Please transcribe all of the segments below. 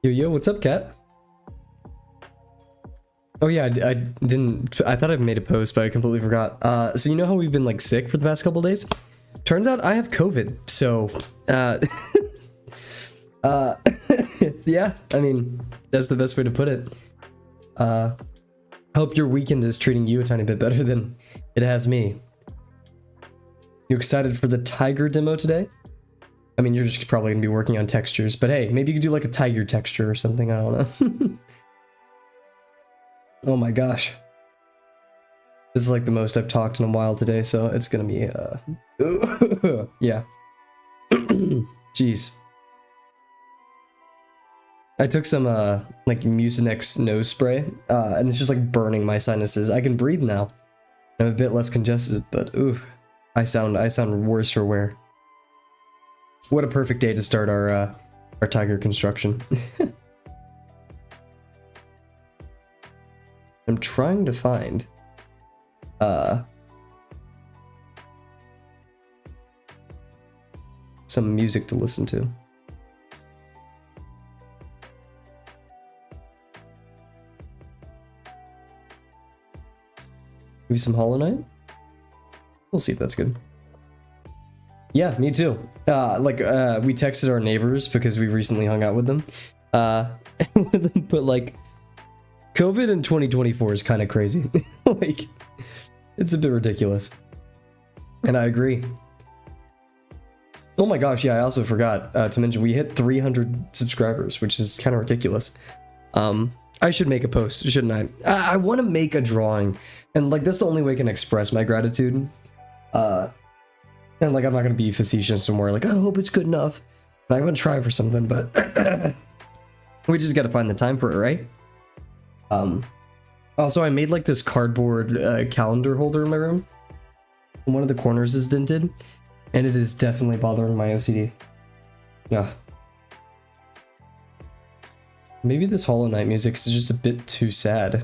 Yo, what's up, cat? Oh yeah, I didn't. I thought I made a post, but I completely forgot. So you know how we've been like sick for the past couple days? Turns out I have COVID. So, yeah. I mean, that's the best way to put it. Hope your weekend is treating you a tiny bit better than it has me. You excited for the tiger demo today? I mean, you're just probably gonna be working on textures, but hey, maybe you could do like a tiger texture or something. I don't know. Oh my gosh. This is like the most I've talked in a while today, so it's gonna be, yeah. Jeez. I took some, like, Mucinex nose spray, and it's just, like, burning my sinuses. I can breathe now. I'm a bit less congested, but, ooh, I sound worse for wear. What a perfect day to start our tiger construction. I'm trying to find some music to listen to. Maybe some Hollow Knight? We'll see if that's good. Yeah, me too. We texted our neighbors because we recently hung out with them. But like, COVID in 2024 is kind of crazy. Like, it's a bit ridiculous. And I agree. Oh my gosh, yeah, I also forgot to mention we hit 300 subscribers, which is kind of ridiculous. I should make a post, shouldn't I? I want to make a drawing, and like that's the only way I can express my gratitude. And like I'm not gonna be facetious somewhere like I hope it's good enough. I'm gonna try for something, but we just gotta find the time for it, right? Also, I made like this cardboard calendar holder in my room. One of the corners is dented, and it is definitely bothering my OCD. Yeah. Maybe this Hollow Knight music is just a bit too sad.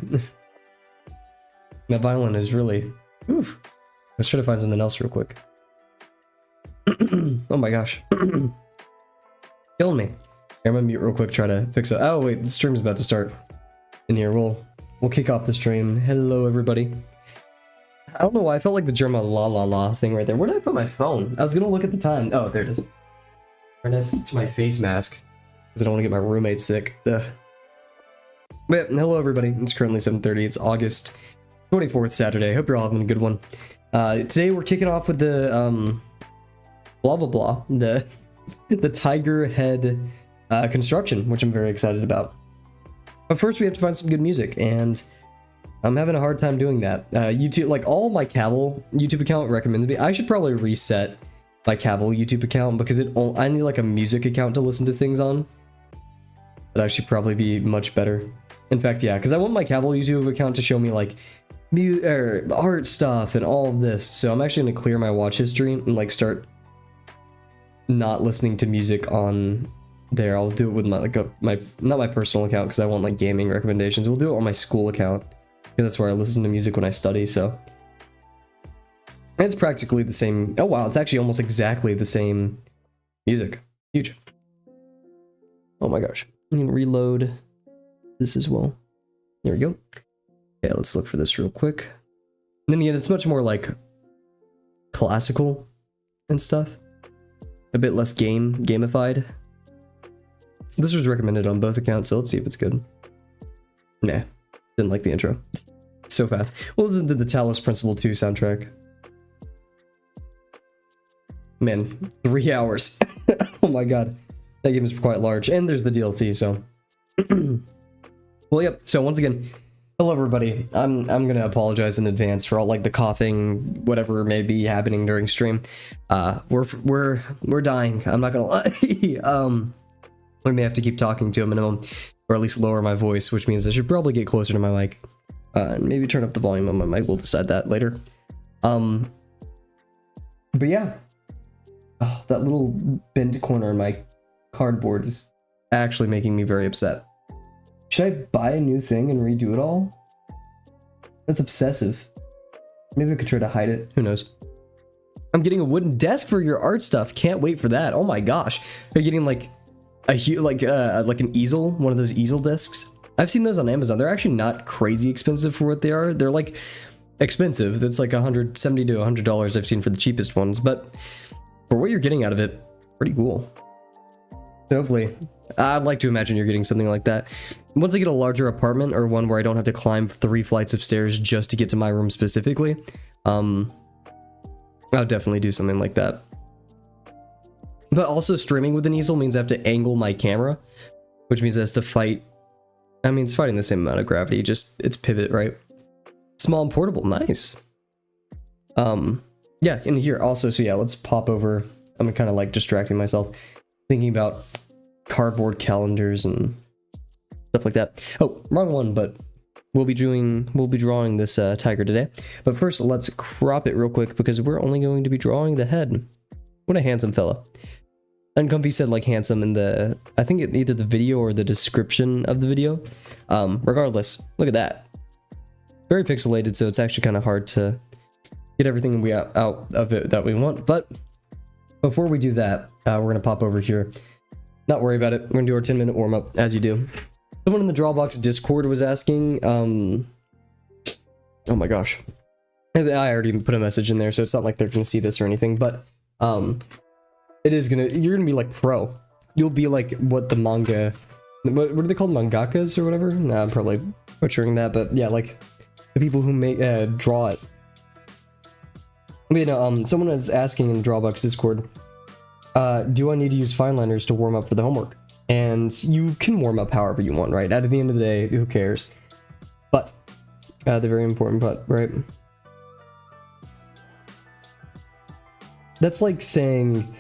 That violin is really... Oof. Let's try to find something else real quick. Oh my gosh. Killing me. Here, I'm gonna mute real quick, try to fix it. Oh wait, the stream's about to start. In here, we'll kick off the stream. Hello everybody. I don't know why, I felt like the German la la la thing right there. Where did I put my phone? I was gonna look at the time. Oh, there it is. Right next to my face mask. Because I don't want to get my roommate sick. Ugh. But hello everybody, it's currently 7:30, it's August 24th, Saturday. Hope you're all having a good one. Today we're kicking off with the, blah blah blah, the tiger head construction, which I'm very excited about. But first we have to find some good music, and I'm having a hard time doing that. YouTube, like all my Kavel YouTube account recommends me. I should probably reset my Kavel YouTube account because I need like a music account to listen to things on. That I should probably be much better. In fact, yeah, because I want my Kavel YouTube account to show me like art stuff and all of this. So I'm actually going to clear my watch history and like start not listening to music on there. I'll do it with my not my personal account because I want like gaming recommendations. We'll do it on my school account because that's where I listen to music when I study. So it's practically the same. Oh wow, it's actually almost exactly the same music. Huge. Oh my gosh. I can reload this as well. There we go. Okay, let's look for this real quick. And then again, it's much more like classical and stuff. A bit less gamified. This was recommended on both accounts, so let's see if it's good. Nah, didn't like the intro. So fast. We'll listen to the Talos Principle 2 soundtrack. Man, 3 hours. Oh my god. That game is quite large, and there's the DLC, so... Well, yep, so once again, hello everybody. I'm gonna apologize in advance for all, like, the coughing, whatever may be happening during stream. We're dying, I'm not gonna lie. We may have to keep talking to a minimum, or at least lower my voice, which means I should probably get closer to my mic. And maybe turn up the volume on my mic, we'll decide that later. But yeah. Oh, that little bent corner in my cardboard is actually making me very upset. Should I buy a new thing and redo it all? That's obsessive. Maybe I could try to hide it. Who knows? I'm getting a wooden desk for your art stuff. Can't wait for that. Oh my gosh. Are you getting like like an easel, one of those easel discs. I've seen those on Amazon. They're actually not crazy expensive for what they are. They're like expensive. It's like $170 to $100 I've seen for the cheapest ones, but for what you're getting out of it, pretty cool. So hopefully, I'd like to imagine you're getting something like that. Once I get a larger apartment or one where I don't have to climb 3 flights of stairs just to get to my room specifically, I'll definitely do something like that. But also streaming with an easel means I have to angle my camera, which means it has to fight. I mean, it's fighting the same amount of gravity, just it's pivot, right? Small and portable, nice. Yeah, in here also, so yeah, let's pop over. I'm kind of like distracting myself, thinking about cardboard calendars and stuff like that. Oh, wrong one, but we'll be drawing this tiger today. But first, let's crop it real quick because we're only going to be drawing the head. What a handsome fella. Uncomfy said like handsome in the, I think either the video or the description of the video. Regardless, look at that. Very pixelated, so it's actually kind of hard to get everything we out of it that we want. But before we do that, we're gonna pop over here. Not worry about it. We're gonna do our 10-minute warm up as you do. Someone in the Drawbox Discord was asking. Oh my gosh, I already put a message in there, so it's not like they're gonna see this or anything. But it is gonna. You're gonna be like pro. You'll be like what the manga. What are they called? Mangakas or whatever? Nah, I'm probably butchering that, but yeah, like the people who make draw it. But you know, someone is asking in the Drawbox Discord, do I need to use fine liners to warm up for the homework? And you can warm up however you want, right? At the end of the day, who cares? But the very important but, right? That's like saying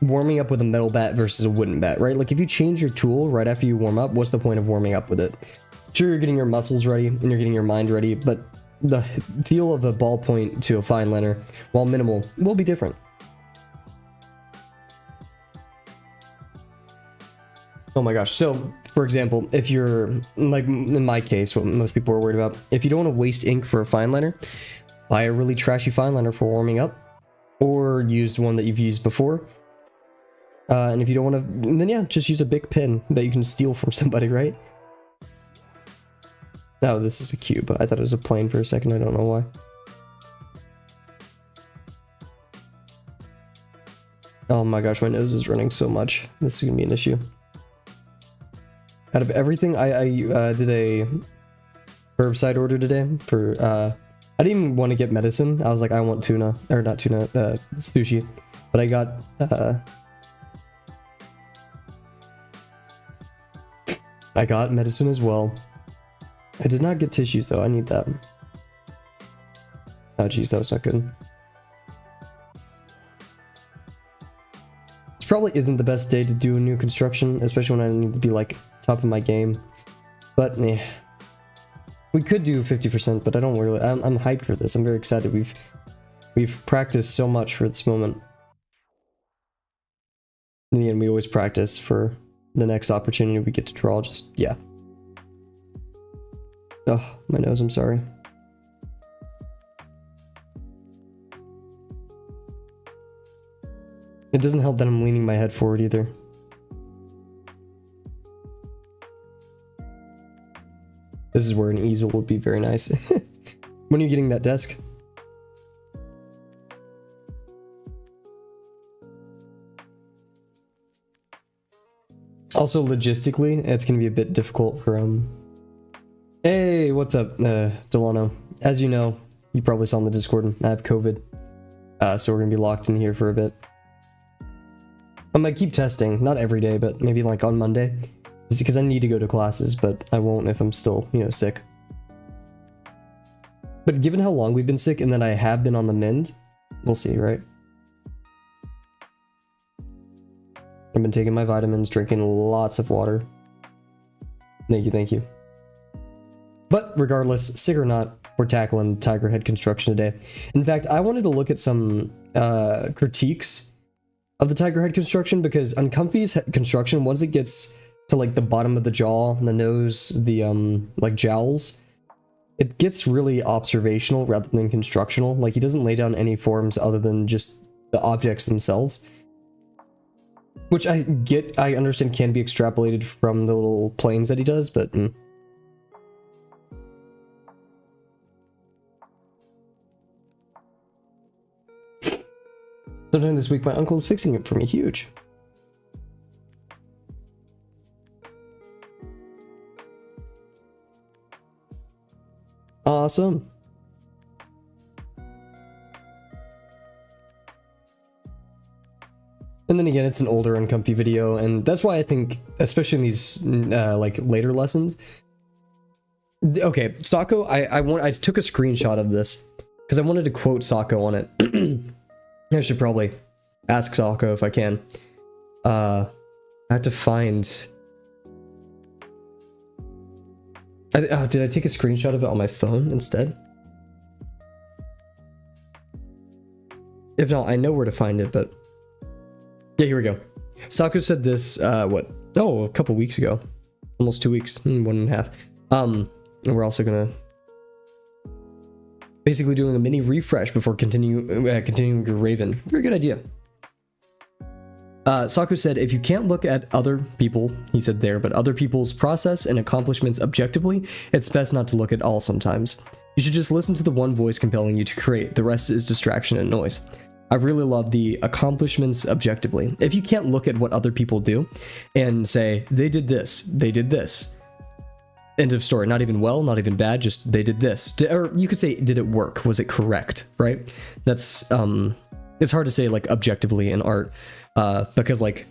warming up with a metal bat versus a wooden bat, right? Like if you change your tool right after you warm up, what's the point of warming up with it? Sure, you're getting your muscles ready and you're getting your mind ready, but the feel of a ballpoint to a fine liner, while minimal, will be different. Oh my gosh, so for example, if you're, like in my case, what most people are worried about, if you don't want to waste ink for a fine liner, buy a really trashy fine liner for warming up, or use one that you've used before. And if you don't want to, then yeah, just use a big pen that you can steal from somebody, right? Oh, this is a cube. I thought it was a plane for a second. I don't know why. Oh my gosh, my nose is running so much. This is gonna be an issue. Out of everything, I did a curbside order today for, I didn't even want to get medicine. I was like, I want tuna, or not tuna, sushi. But I got, I got medicine as well. I did not get tissues though, I need that. Oh geez, that was not good. This probably isn't the best day to do a new construction, especially when I need to be like top of my game. But eh. We could do 50%, but I don't really, I'm hyped for this. I'm very excited. We've practiced so much for this moment. In the end, we always practice for the next opportunity we get to draw. Just, yeah. Oh, my nose, I'm sorry. It doesn't help that I'm leaning my head forward either. This is where an easel would be very nice. When are you getting that desk? Also, logistically, it's going to be a bit difficult for, Hey, what's up, Delano? As you know, you probably saw in the Discord, I have COVID. So we're going to be locked in here for a bit. I might keep testing, not every day, but maybe like on Monday. It's because I need to go to classes, but I won't if I'm still, you know, sick. But given how long we've been sick and that I have been on the mend, we'll see, right? I've been taking my vitamins, drinking lots of water. Thank you, thank you. But regardless, sick or not, we're tackling tiger head construction today. In fact, I wanted to look at some critiques of the tiger head construction, because Uncomfy's construction, once it gets to like the bottom of the jaw, the nose, the like jowls, it gets really observational rather than constructional. Like he doesn't lay down any forms other than just the objects themselves. Which I get, I understand can be extrapolated from the little planes that he does, but... Sometime this week, my uncle is fixing it for me. Huge. Awesome. And then again, it's an older uncomfy video, and that's why I think, especially in these like later lessons. Okay, Sako, I took a screenshot of this because I wanted to quote Sako on it. I should probably ask Sako if I can. I have to find. Did I take a screenshot of it on my phone instead? If not, I know where to find it, but yeah, here we go. Sako said this, what? Oh, a couple weeks ago. Almost 2 weeks, 1.5. And we're also gonna basically doing a mini refresh before continuing your Raven. Very good idea. Saku said, if you can't look at other people, he said there, but other people's process and accomplishments objectively, it's best not to look at all sometimes. You should just listen to the one voice compelling you to create. The rest is distraction and noise. I really love the accomplishments objectively. If you can't look at what other people do and say, they did this, end of story. Not even well, not even bad, just they did this. Or you could say, did it work? Was it correct? Right? That's, it's hard to say like objectively in art. Because like,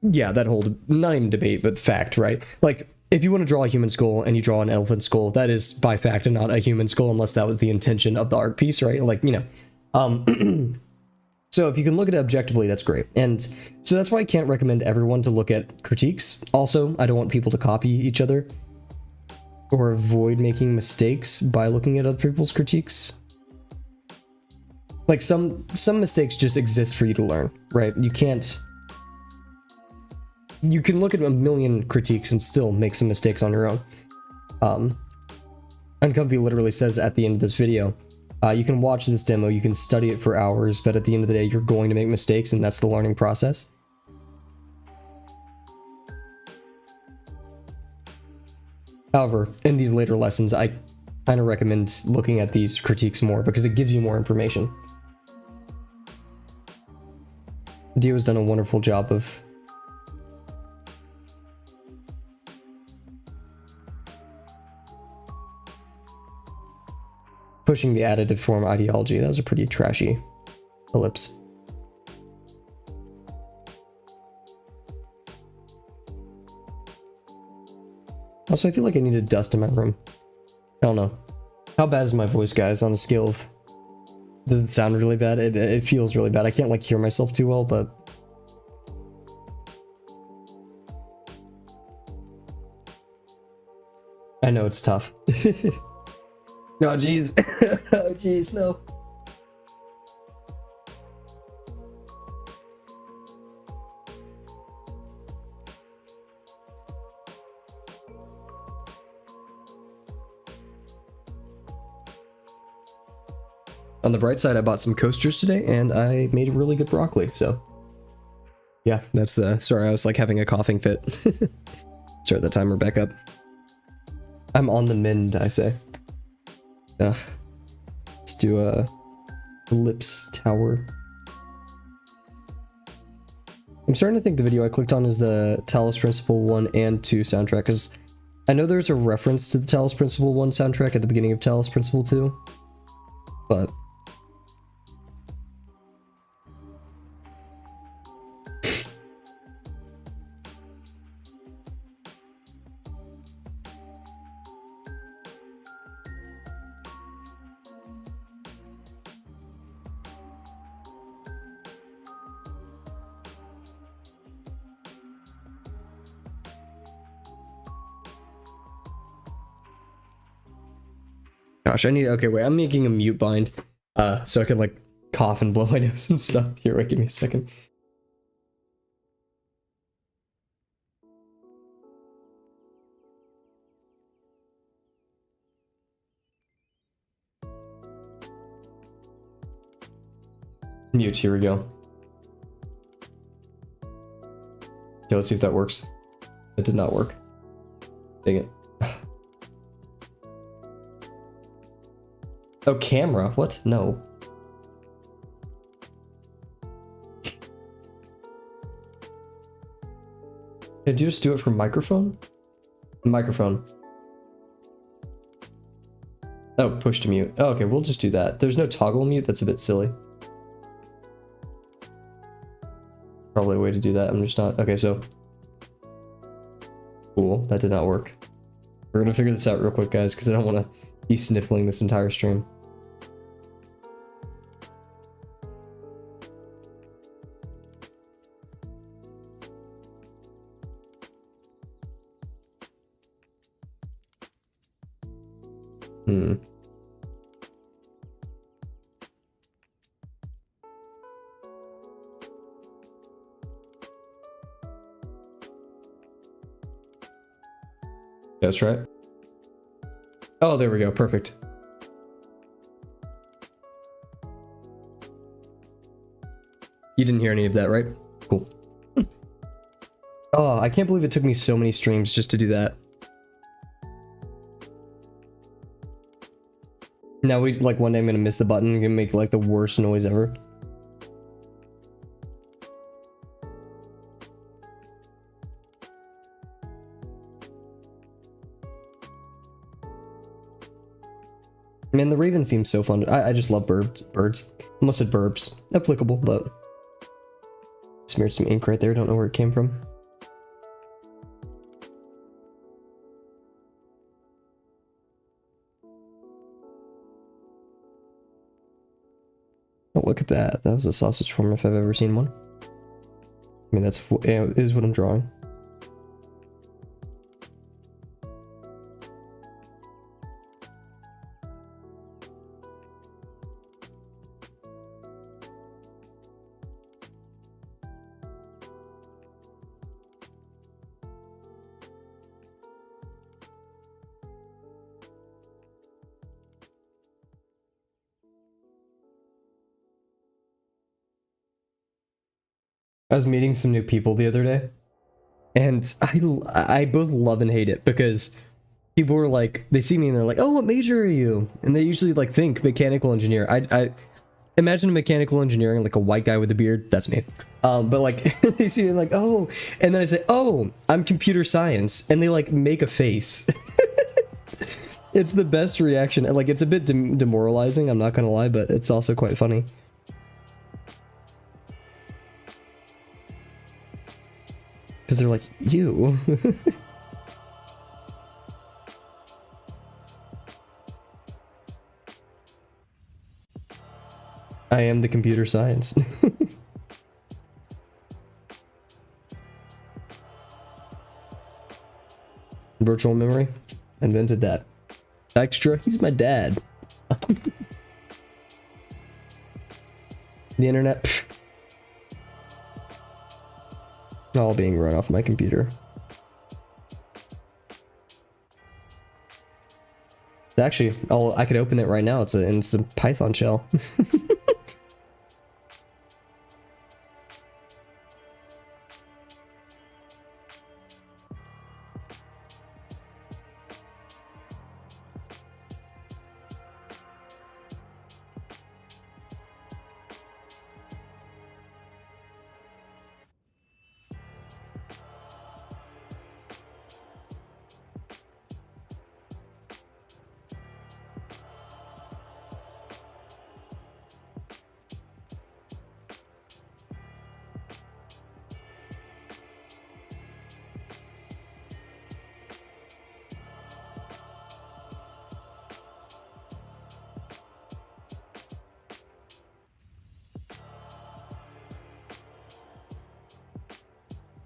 yeah, that whole, not even debate, but fact, right? Like, if you want to draw a human skull and you draw an elephant skull, that is by fact and not a human skull unless that was the intention of the art piece, right? Like, you know, so if you can look at it objectively, that's great. And so that's why I can't recommend everyone to look at critiques. Also, I don't want people to copy each other or avoid making mistakes by looking at other people's critiques. Like some mistakes just exist for you to learn, right? You can look at a million critiques and still make some mistakes on your own. Uncomfy literally says at the end of this video, you can watch this demo, you can study it for hours, but at the end of the day, you're going to make mistakes, and that's the learning process. However, in these later lessons, I kind of recommend looking at these critiques more because it gives you more information. Dio's done a wonderful job of pushing the additive form ideology. That was a pretty trashy ellipse. Also, I feel like I need to dust in my room. I don't know. How bad is my voice, guys, on a scale of... Does it sound really bad? It feels really bad. I can't like hear myself too well, but... I know it's tough. No, jeez. Oh, jeez, no. On the bright side, I bought some coasters today, and I made really good broccoli, so... Yeah, that's the... Sorry, I was like having a coughing fit. Start the timer back up. I'm on the mend, I say. Let's do a ellipse tower. I'm starting to think the video I clicked on is the Talos Principle 1 and 2 soundtrack, because I know there's a reference to the Talos Principle 1 soundtrack at the beginning of Talos Principle 2, but... Gosh, I need... Okay, wait, I'm making a mute bind, so I can, like, cough and blow my nose and stuff. Here, wait, give me a second. Mute, here we go. Okay, let's see if that works. It did not work. Dang it. Oh, camera? What? No. Did you just do it for microphone? Microphone. Oh, push to mute. Oh, okay, we'll just do that. There's no toggle mute. That's a bit silly. Probably a way to do that. I'm just not... Okay, so... Cool. That did not work. We're gonna figure this out real quick, guys, because I don't want to be sniffling this entire stream. That's right. Oh, there we go. Perfect. You didn't hear any of that, right? Cool. Oh, I can't believe it took me so many streams just to do that. Now like one day I'm gonna miss the button and gonna make like the worst noise ever. Man, the Raven seems so fun. I just love birds. Almost said burbs. Applicable, but... Smeared some ink right there. Don't know where it came from. Oh, look at that. That was a sausage form if I've ever seen one. I mean, that's is what I'm drawing. I was meeting some new people the other day, and I both love and hate it because people were like, they see me and they're like, "Oh, what major are you?" And they usually like think mechanical engineer. I imagine a mechanical engineering like a white guy with a beard. That's me. But like they see me like, "Oh," and then I say, "Oh, I'm computer science," and they like make a face. It's the best reaction, and like it's a bit demoralizing. I'm not gonna lie, but it's also quite funny. Because they're like, you. I am the computer science. Virtual memory. Invented that. Extra, he's my dad. The internet. Pff. All being run off my computer. Actually, I could open it right now. It's a Python shell.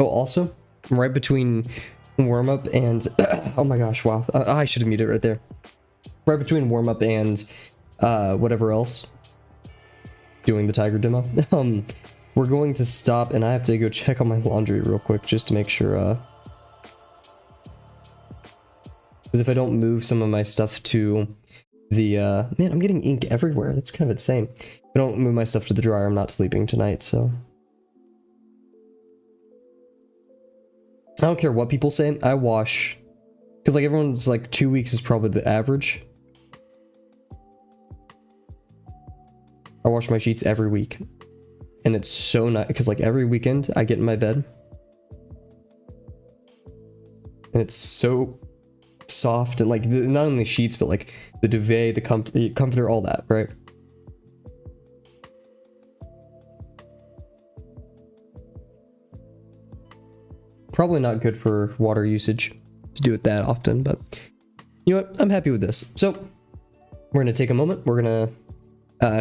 Oh, also, right between Warmup and... oh my gosh, wow. I should have muted it right there. Right between Warmup and whatever else. Doing the Tiger demo. We're going to stop, and I have to go check on my laundry real quick just to make sure... Because if I don't move some of my stuff to the... Man, I'm getting ink everywhere. That's kind of insane. If I don't move my stuff to the dryer, I'm not sleeping tonight, so... I don't care what people say. I wash, because like everyone's like 2 weeks is probably the average. I wash my sheets every week, and it's so nice because like every weekend I get in my bed, and it's so soft, and like not only sheets but like the duvet, the comforter, all that, right? Probably not good for water usage to do it that often, but you know what? I'm happy with this. So we're gonna take a moment. We're gonna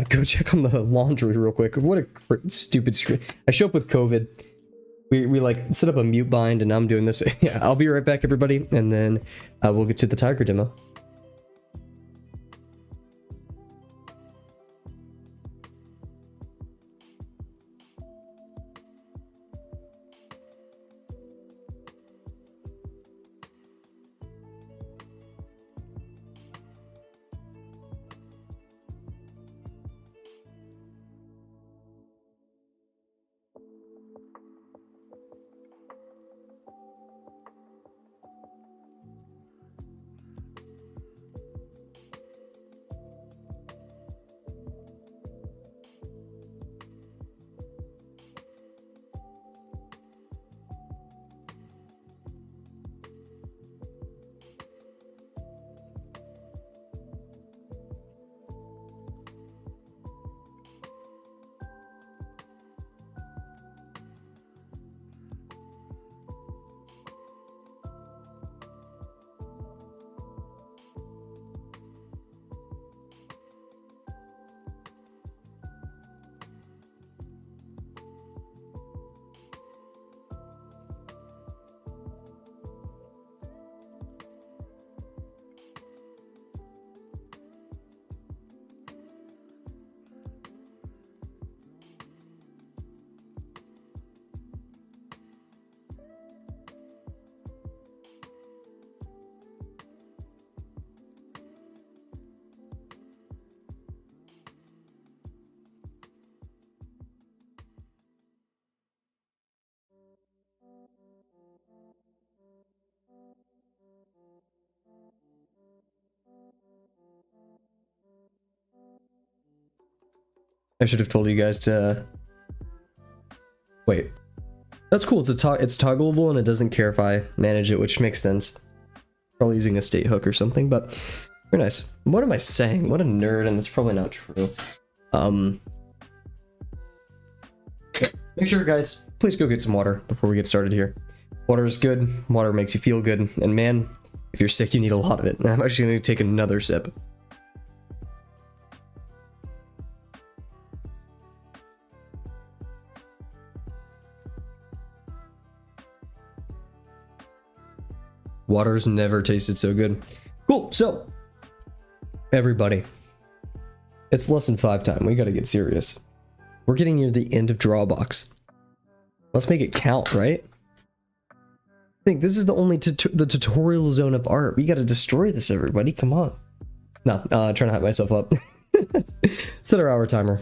go check on the laundry real quick. What a stupid screen. I show up with COVID. We like set up a mute bind, and I'm doing this. Yeah, I'll be right back, everybody, and then we'll get to the tiger demo. I should have told you guys to wait. That's cool. It's toggleable and it doesn't care if I manage it, which makes sense. Probably using a state hook or something, but very nice. What am I saying? What a nerd, and it's probably not true. Make sure, guys, please go get some water before we get started here. Water is good. Water makes you feel good, and man, if you're sick, you need a lot of it. And I'm actually going to take another sip. Water's never tasted so good. Cool. So, everybody, it's lesson 5 time. We got to get serious. We're getting near the end of Drawbox. Let's make it count, right? I think this is the only the tutorial zone of art. We got to destroy this, everybody. Come on. No, trying to hype myself up. Set our hour timer.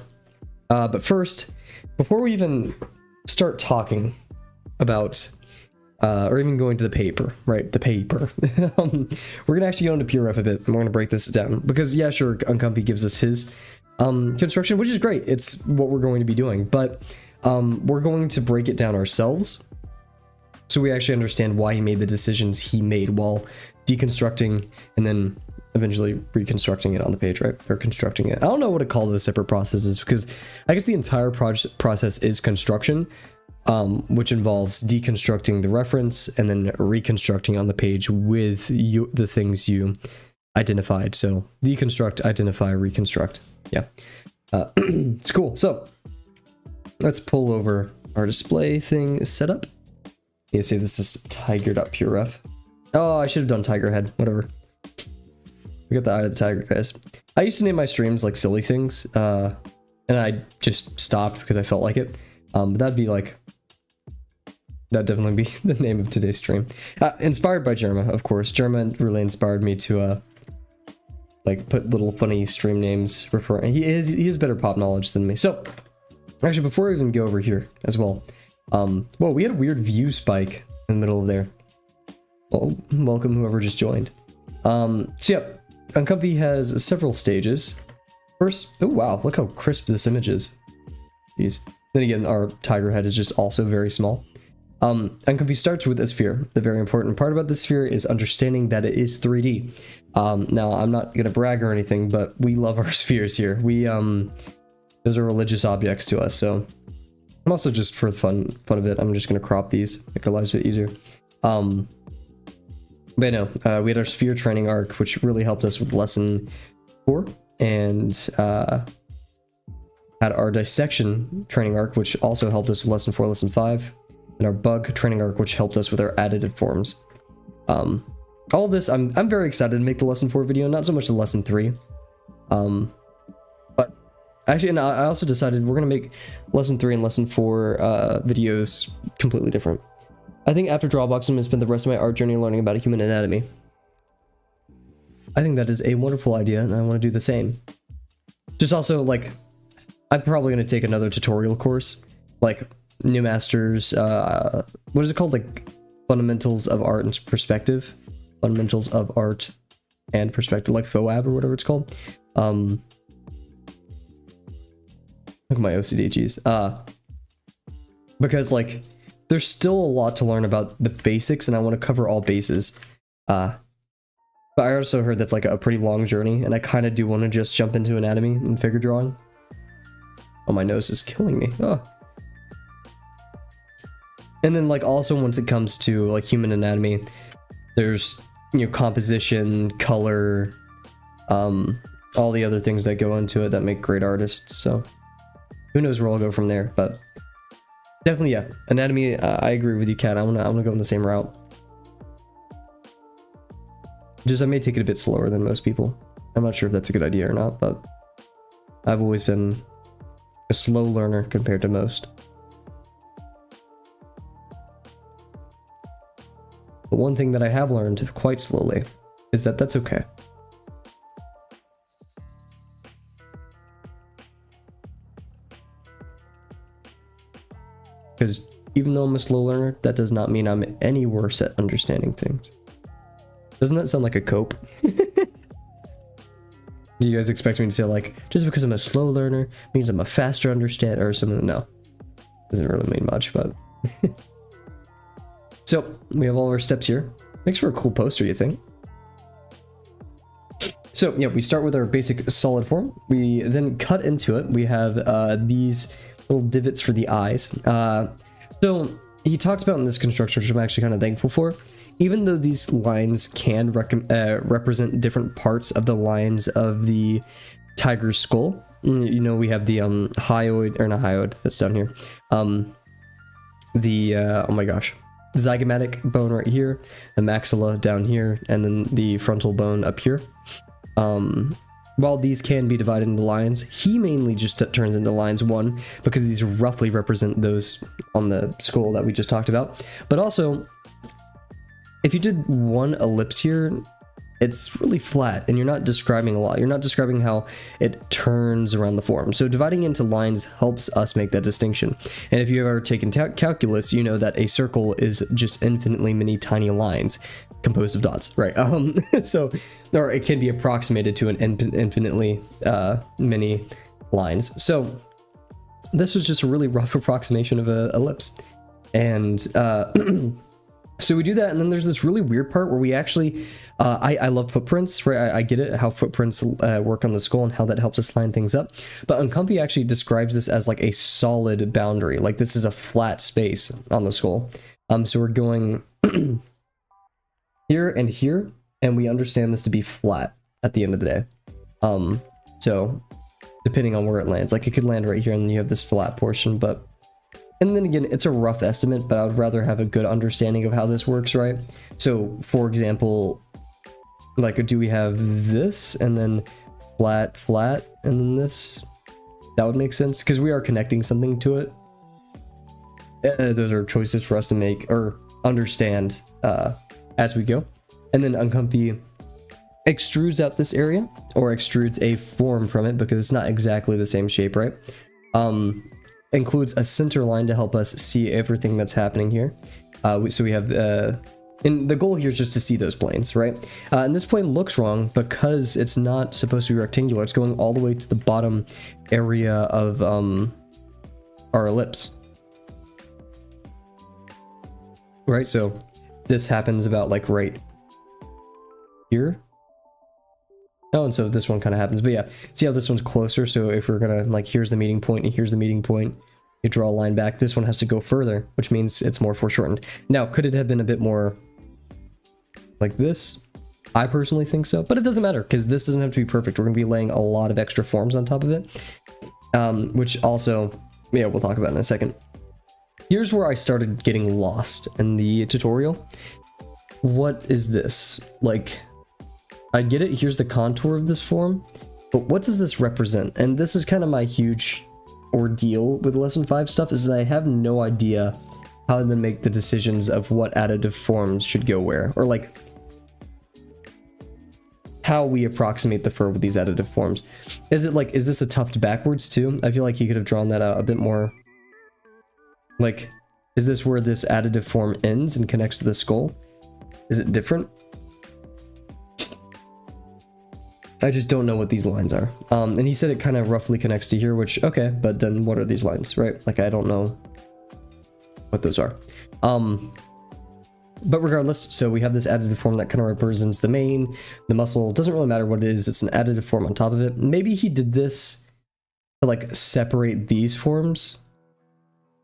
But first, before we even start talking about or even going to the paper, right? The paper. We're gonna actually go into pure ref a bit, and we're gonna break this down because yeah, sure, Uncomfy gives us his construction, which is great. It's what we're going to be doing, but we're going to break it down ourselves, so we actually understand why he made the decisions he made while deconstructing and then eventually reconstructing it on the page, right? Or constructing it. I don't know what to call those separate processes because I guess the entire process is construction. Which involves deconstructing the reference and then reconstructing on the page with the things you identified. So deconstruct, identify, reconstruct. Yeah, it's cool. So let's pull over our display thing set up. You see this is tiger.pureref. Oh, I should have done tiger head. Whatever. We got the eye of the tiger, guys. I used to name my streams like silly things, and I just stopped because I felt like it. But that'd be like. That'd definitely be the name of today's stream. Inspired by Germa, of course. Germa really inspired me to like put little funny stream names referring. He has better pop knowledge than me. So actually, before we even go over here as well, well, we had a weird view spike in the middle of there. Well, welcome whoever just joined. So yeah, Uncomfy has several stages. First, oh wow, look how crisp this image is. Jeez. Then again, our tiger head is just also very small. Uncomfy starts with a sphere. The very important part about the sphere is understanding that it is 3D. Now, I'm not gonna brag or anything, but we love our spheres here. Those are religious objects to us, so I'm also just for the fun of it, I'm just gonna crop these, make our lives a bit easier. But no, we had our sphere training arc, which really helped us with lesson 4, and had our dissection training arc, which also helped us with lesson 4, lesson 5, and our bug training arc, which helped us with our additive forms. All of this, I'm very excited to make the lesson 4 video, not so much the lesson 3. But actually, and I also decided we're gonna make lesson 3 and lesson 4 videos completely different. I think after Drawbox, I'm going to spend the rest of my art journey learning about human anatomy. I think that is a wonderful idea, and I want to do the same. Just also, like, I'm probably going to take another tutorial course, like New Masters, what is it called? Like, Fundamentals of Art and Perspective? Fundamentals of Art and Perspective, like FOAB or whatever it's called. Look at my OCD, geez. Because, like, there's still a lot to learn about the basics, and I want to cover all bases. But I also heard that's like a pretty long journey, and I kind of do want to just jump into anatomy and figure drawing. Oh, my nose is killing me. Oh. And then, like, also once it comes to like human anatomy, there's, you know, composition, color, all the other things that go into it that make great artists. So who knows where I'll go from there, but definitely, yeah. Anatomy, I agree with you, Kat. I wanna go in the same route. Just I may take it a bit slower than most people. I'm not sure if that's a good idea or not, but I've always been a slow learner compared to most. But one thing that I have learned quite slowly is that that's okay. Because even though I'm a slow learner, that does not mean I'm any worse at understanding things. Doesn't that sound like a cope? Do you guys expect me to say, like, just because I'm a slow learner means I'm a faster understander or something? No. Doesn't really mean much, but... So, we have all our steps here. Makes for a cool poster, you think? So, yeah, we start with our basic solid form. We then cut into it. We have these little divots for the eyes. So he talked about in this construction, which I'm actually kind of thankful for. Even though these lines can represent different parts of the lines of the tiger's skull, you know, we have the hyoid, or not hyoid, that's down here. Oh my gosh, zygomatic bone right here, the maxilla down here, and then the frontal bone up here. While these can be divided into lines, he mainly just turns into lines 1 because these roughly represent those on the skull that we just talked about. But also, if you did one ellipse here, it's really flat and you're not describing a lot. You're not describing how it turns around the form. So dividing into lines helps us make that distinction. And if you've ever taken calculus, you know that a circle is just infinitely many tiny lines composed of dots, right? So, or it can be approximated to an infinitely many lines. So this was just a really rough approximation of an ellipse. And so we do that, and then there's this really weird part where we actually, I love footprints, right? I get it, how footprints work on the skull and how that helps us line things up. But Uncomfy actually describes this as like a solid boundary, like this is a flat space on the skull. So we're going here and here, and we understand this to be flat at the end of the day. So depending on where it lands, like it could land right here, and then you have this flat portion, but... And then again, it's a rough estimate, but I would rather have a good understanding of how this works, right? So, for example, like, do we have this, and then flat, flat, and then this? That would make sense, because we are connecting something to it. Those are choices for us to make, or understand as we go. And then Uncomfy extrudes out this area, or extrudes a form from it, because it's not exactly the same shape, right? Includes a center line to help us see everything that's happening here. So we have and the goal here is just to see those planes, right? And this plane looks wrong because it's not supposed to be rectangular. It's going all the way to the bottom area of our ellipse. Right, so this happens about like right here. Oh, and so this one kind of happens. But yeah, see how this one's closer? So if we're gonna, like, here's the meeting point and here's the meeting point, you draw a line back. This one has to go further, which means it's more foreshortened. Now, could it have been a bit more like this? I personally think so, but it doesn't matter because this doesn't have to be perfect. We're gonna be laying a lot of extra forms on top of it, which also, yeah, we'll talk about in a second. Here's where I started getting lost in the tutorial. What is this? Like, I get it, here's the contour of this form, but what does this represent? And this is kind of my huge ordeal with lesson 5 stuff, is that I have no idea how to make the decisions of what additive forms should go where, or like how we approximate the fur with these additive forms. Is it like, is this a tuft backwards too? I feel like he could have drawn that out a bit more. Like, is this where this additive form ends and connects to the skull? Is it different? I just don't know what these lines are. And he said it kind of roughly connects to here, which, okay, but then what are these lines, right? Like, I don't know what those are. But regardless, so we have this additive form that kind of represents the main, the muscle. Doesn't really matter what it is, it's an additive form on top of it. Maybe he did this to like separate these forms.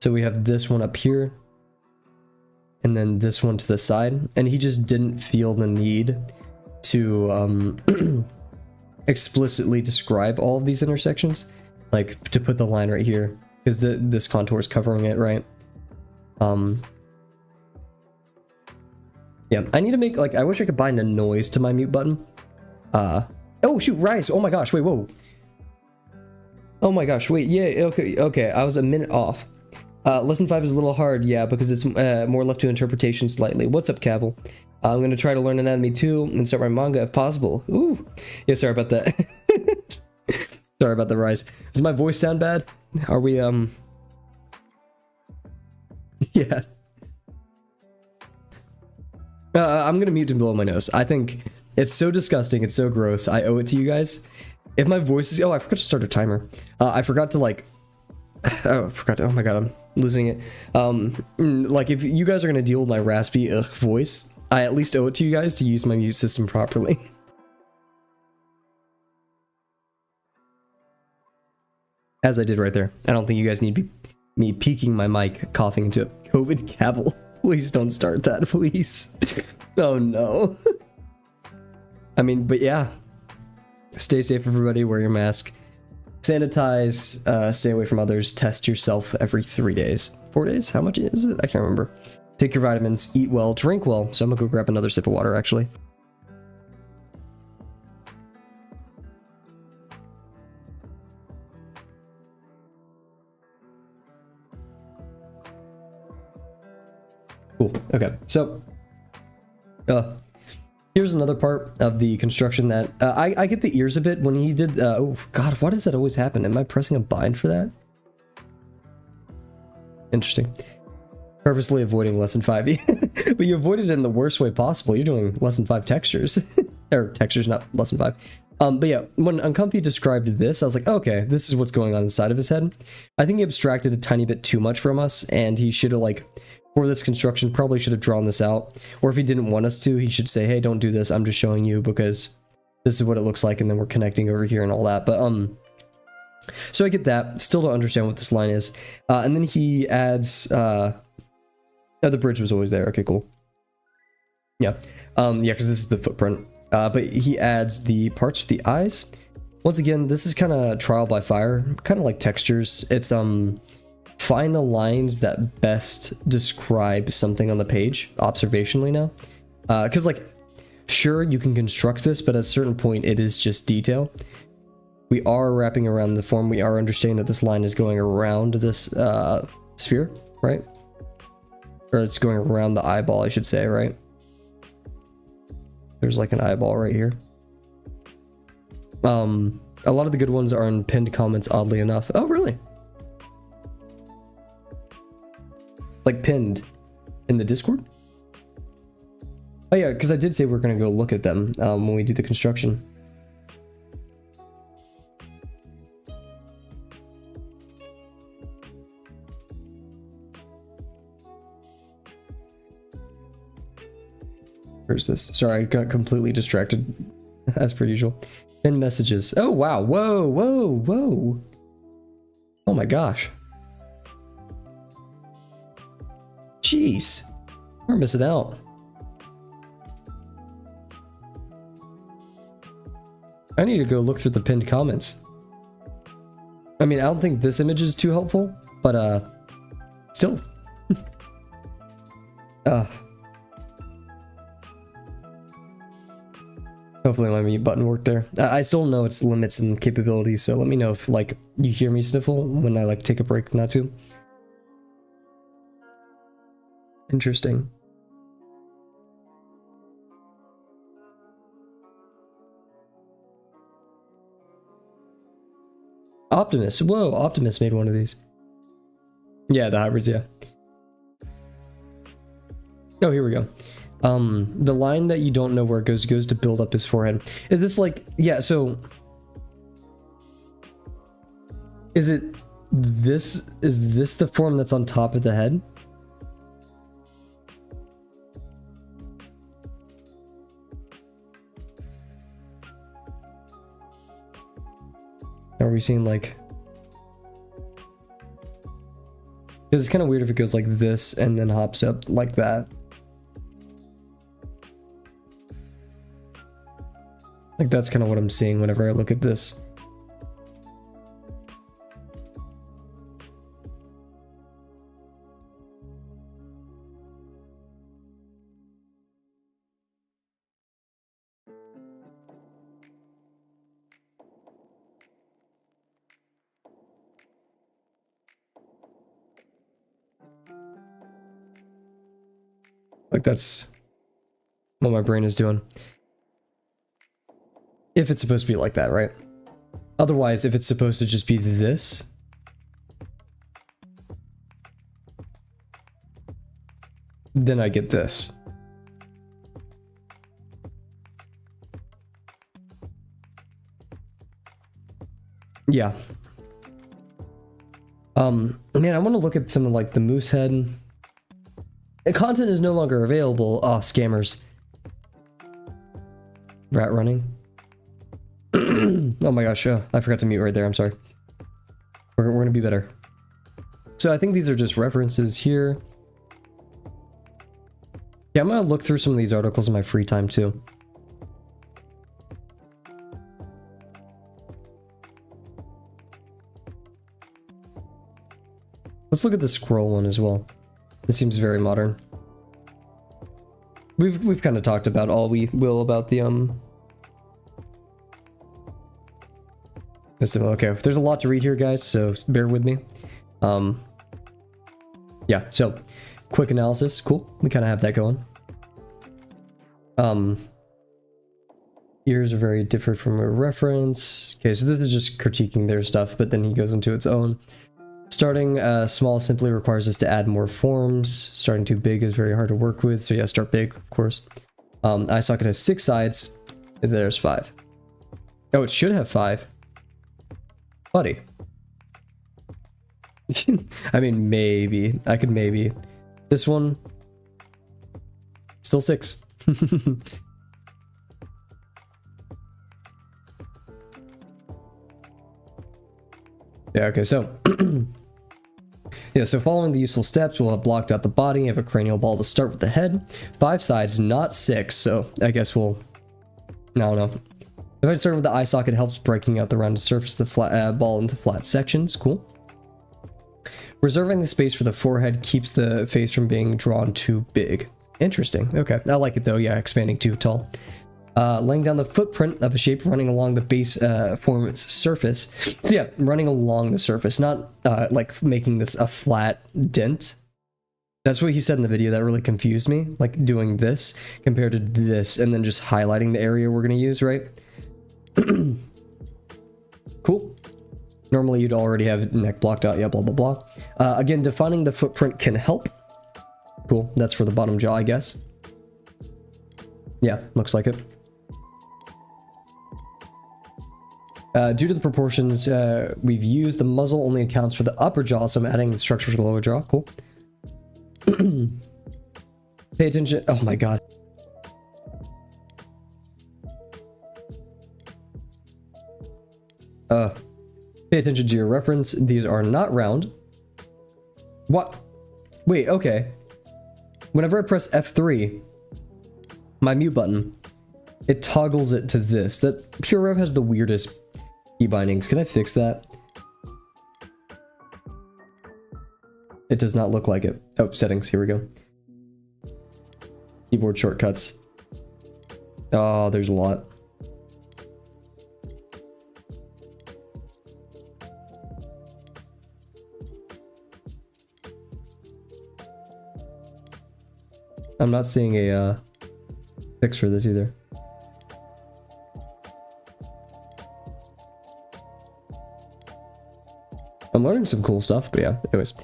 So we have this one up here, and then this one to the side, and he just didn't feel the need to explicitly describe all of these intersections, like to put the line right here, because this contour is covering it, right? Yeah, I need to make, like, I wish I could bind a noise to my mute button. Oh shoot, Rise, oh my gosh, wait, whoa. Oh my gosh, wait, yeah, okay, I was a minute off. Lesson 5 is a little hard, yeah, because it's more left to interpretation slightly. What's up, Kavel? I'm going to try to learn anatomy too and start my manga if possible. Ooh. Yeah, sorry about that. Sorry about the Rise. Does my voice sound bad? Are we, yeah. I'm going to mute him below my nose. I think it's so disgusting. It's so gross. I owe it to you guys. If my voice is... Oh, I forgot to start a timer. I forgot to, like... Oh, I forgot to... Oh my god, I'm losing it. Like, if you guys are going to deal with my raspy voice, I at least owe it to you guys to use my mute system properly. As I did right there. I don't think you guys need me peeking my mic, coughing into a COVID Kavel. Please don't start that, please. Oh no. I mean, but yeah. Stay safe, everybody. Wear your mask. Sanitize. Stay away from others. Test yourself every 3 days. 4 days? How much is it? I can't remember. Take your vitamins. Eat well. Drink well. So I'm gonna go grab another sip of water, actually. Cool. Okay. So, here's another part of the construction that I get the ears a bit when he did. Oh God, why does that always happen? Am I pressing a bind for that? Interesting. Purposely avoiding lesson 5, but you avoided it in the worst way possible. You're doing lesson 5 textures, or textures, not lesson 5. But yeah, when Uncomfy described this, I was like, okay, this is what's going on inside of his head. I think he abstracted a tiny bit too much from us, and he should have, like, for this construction, probably should have drawn this out. Or if he didn't want us to, he should say, hey, don't do this. I'm just showing you because this is what it looks like, and then we're connecting over here and all that. But, so I get that. Still don't understand what this line is. And then he adds, oh, the bridge was always there. Okay, cool. Yeah. Yeah, because this is the footprint. But he adds the parts for the eyes. Once again, this is kind of trial by fire, kind of like textures. It's, find the lines that best describe something on the page, observationally now. Because, like, sure, you can construct this, but at a certain point, it is just detail. We are wrapping around the form. We are understanding that this line is going around this sphere, right? Or it's going around the eyeball, I should say, right? There's like an eyeball right here. A lot of the good ones are in pinned comments, oddly enough. Oh, really? Like pinned. In the Discord? Oh yeah, because I did say we're gonna go look at them when we do the construction. Where's this? Sorry, I got completely distracted as per usual. 10 messages. Oh wow, whoa, whoa, whoa. Oh my gosh. Jeez. We're missing out. I need to go look through the pinned comments. I mean, I don't think this image is too helpful, but still. Hopefully my mute button worked there. I still know its limits and capabilities, so let me know if like you hear me sniffle when I like take a break not to. Interesting. Optimus. Whoa, Optimus made one of these. Yeah, the hybrids, yeah. Oh, here we go. The line that you don't know where it goes to build up his forehead. Is this like, yeah, so is this the form that's on top of the head? Are we seeing like, because it's kind of weird if it goes like this and then hops up like that. Like that's kind of what I'm seeing whenever I look at this. Like that's what my brain is doing. If it's supposed to be like that, right? Otherwise, if it's supposed to just be this, then I get this. Yeah. Man, I want to look at some of like the moose head. The content is no longer available. Oh, scammers. Rat running. Oh my gosh, I forgot to mute right there, I'm sorry. We're gonna be better. So I think these are just references here. Yeah, I'm gonna look through some of these articles in my free time too. Let's look at the scroll one as well. It seems very modern. We've kind of talked about all we will about the okay, there's a lot to read here, guys, so bear with me. Yeah, so quick analysis, cool. We kind of have that going. Ears are very different from a reference. Okay, so this is just critiquing their stuff, but then he goes into its own. Starting small simply requires us to add more forms. Starting too big is very hard to work with, so yeah, start big, of course. Eye socket has 6 sides, and there's 5. Oh, it should have 5. Buddy. I mean, maybe. I could maybe. This one, still 6. Yeah, okay, so yeah, so following the useful steps, we'll have blocked out the body, have a cranial ball to start with the head. 5 sides, not 6, so I guess we'll, I don't know. If I start with the eye socket, it helps breaking out the rounded surface of the flat ball into flat sections. Cool. Reserving the space for the forehead keeps the face from being drawn too big. Interesting. Okay, I like it though. Yeah, expanding too tall. Laying down the footprint of a shape running along the base form's surface. Yeah, running along the surface, not like making this a flat dent. That's what he said in the video. That really confused me. Like doing this compared to this and then just highlighting the area we're going to use, right? Cool. Normally you'd already have neck blocked out. Yeah, blah, blah, blah. Again, defining the footprint can help. Cool. That's for the bottom jaw, I guess. Yeah, looks like it. Due to the proportions we've used, the muzzle only accounts for the upper jaw, so I'm adding the structure for the lower jaw. Cool. Pay attention. Oh my god. Pay attention to your reference. These are not round. What? Wait, okay. Whenever I press F3, my mute button, it toggles it to this. That PureRev has the weirdest key bindings. Can I fix that? It does not look like it. Oh, settings. Here we go. Keyboard shortcuts. Oh, there's a lot. I'm not seeing a fix for this either. I'm learning some cool stuff, but yeah, anyways.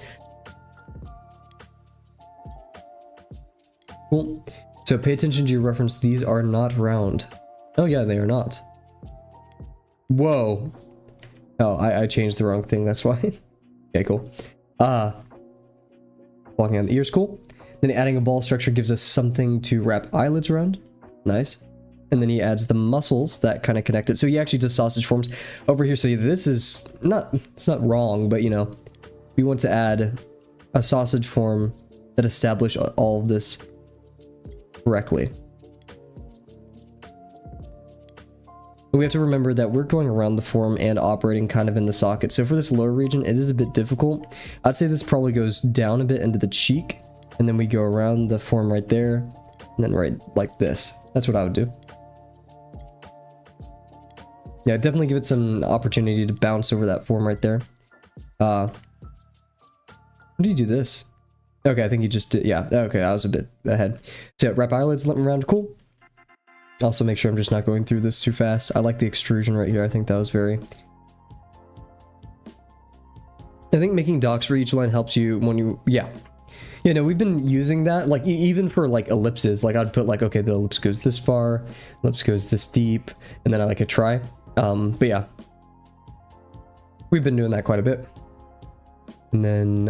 Cool. So pay attention to your reference. These are not round. Oh yeah, they are not. Whoa. Oh, I changed the wrong thing, that's why. Okay, cool. Blocking on the ears, cool. Then adding a ball structure gives us something to wrap eyelids around. Nice. And then he adds the muscles that kind of connect it. So he actually does sausage forms over here. So this is not, it's not wrong, but you know, we want to add a sausage form that establish all of this correctly. We have to remember that we're going around the form and operating kind of in the socket. So for this lower region, it is a bit difficult. I'd say this probably goes down a bit into the cheek, and then we go around the form right there, and then right like this. That's what I would do. Yeah, definitely give it some opportunity to bounce over that form right there. How do you do this? Okay, I think you just did, yeah, okay, I was a bit ahead. So yeah, wrap eyelids, let me around, cool. Also make sure I'm just not going through this too fast. I like the extrusion right here. I think that was very... I think making docks for each line helps you when you... Yeah. Yeah, no, we've been using that, like, even for, like, ellipses. Like, I'd put, like, okay, the ellipse goes this far, ellipse goes this deep, and then I like a try. But yeah. We've been doing that quite a bit. And then,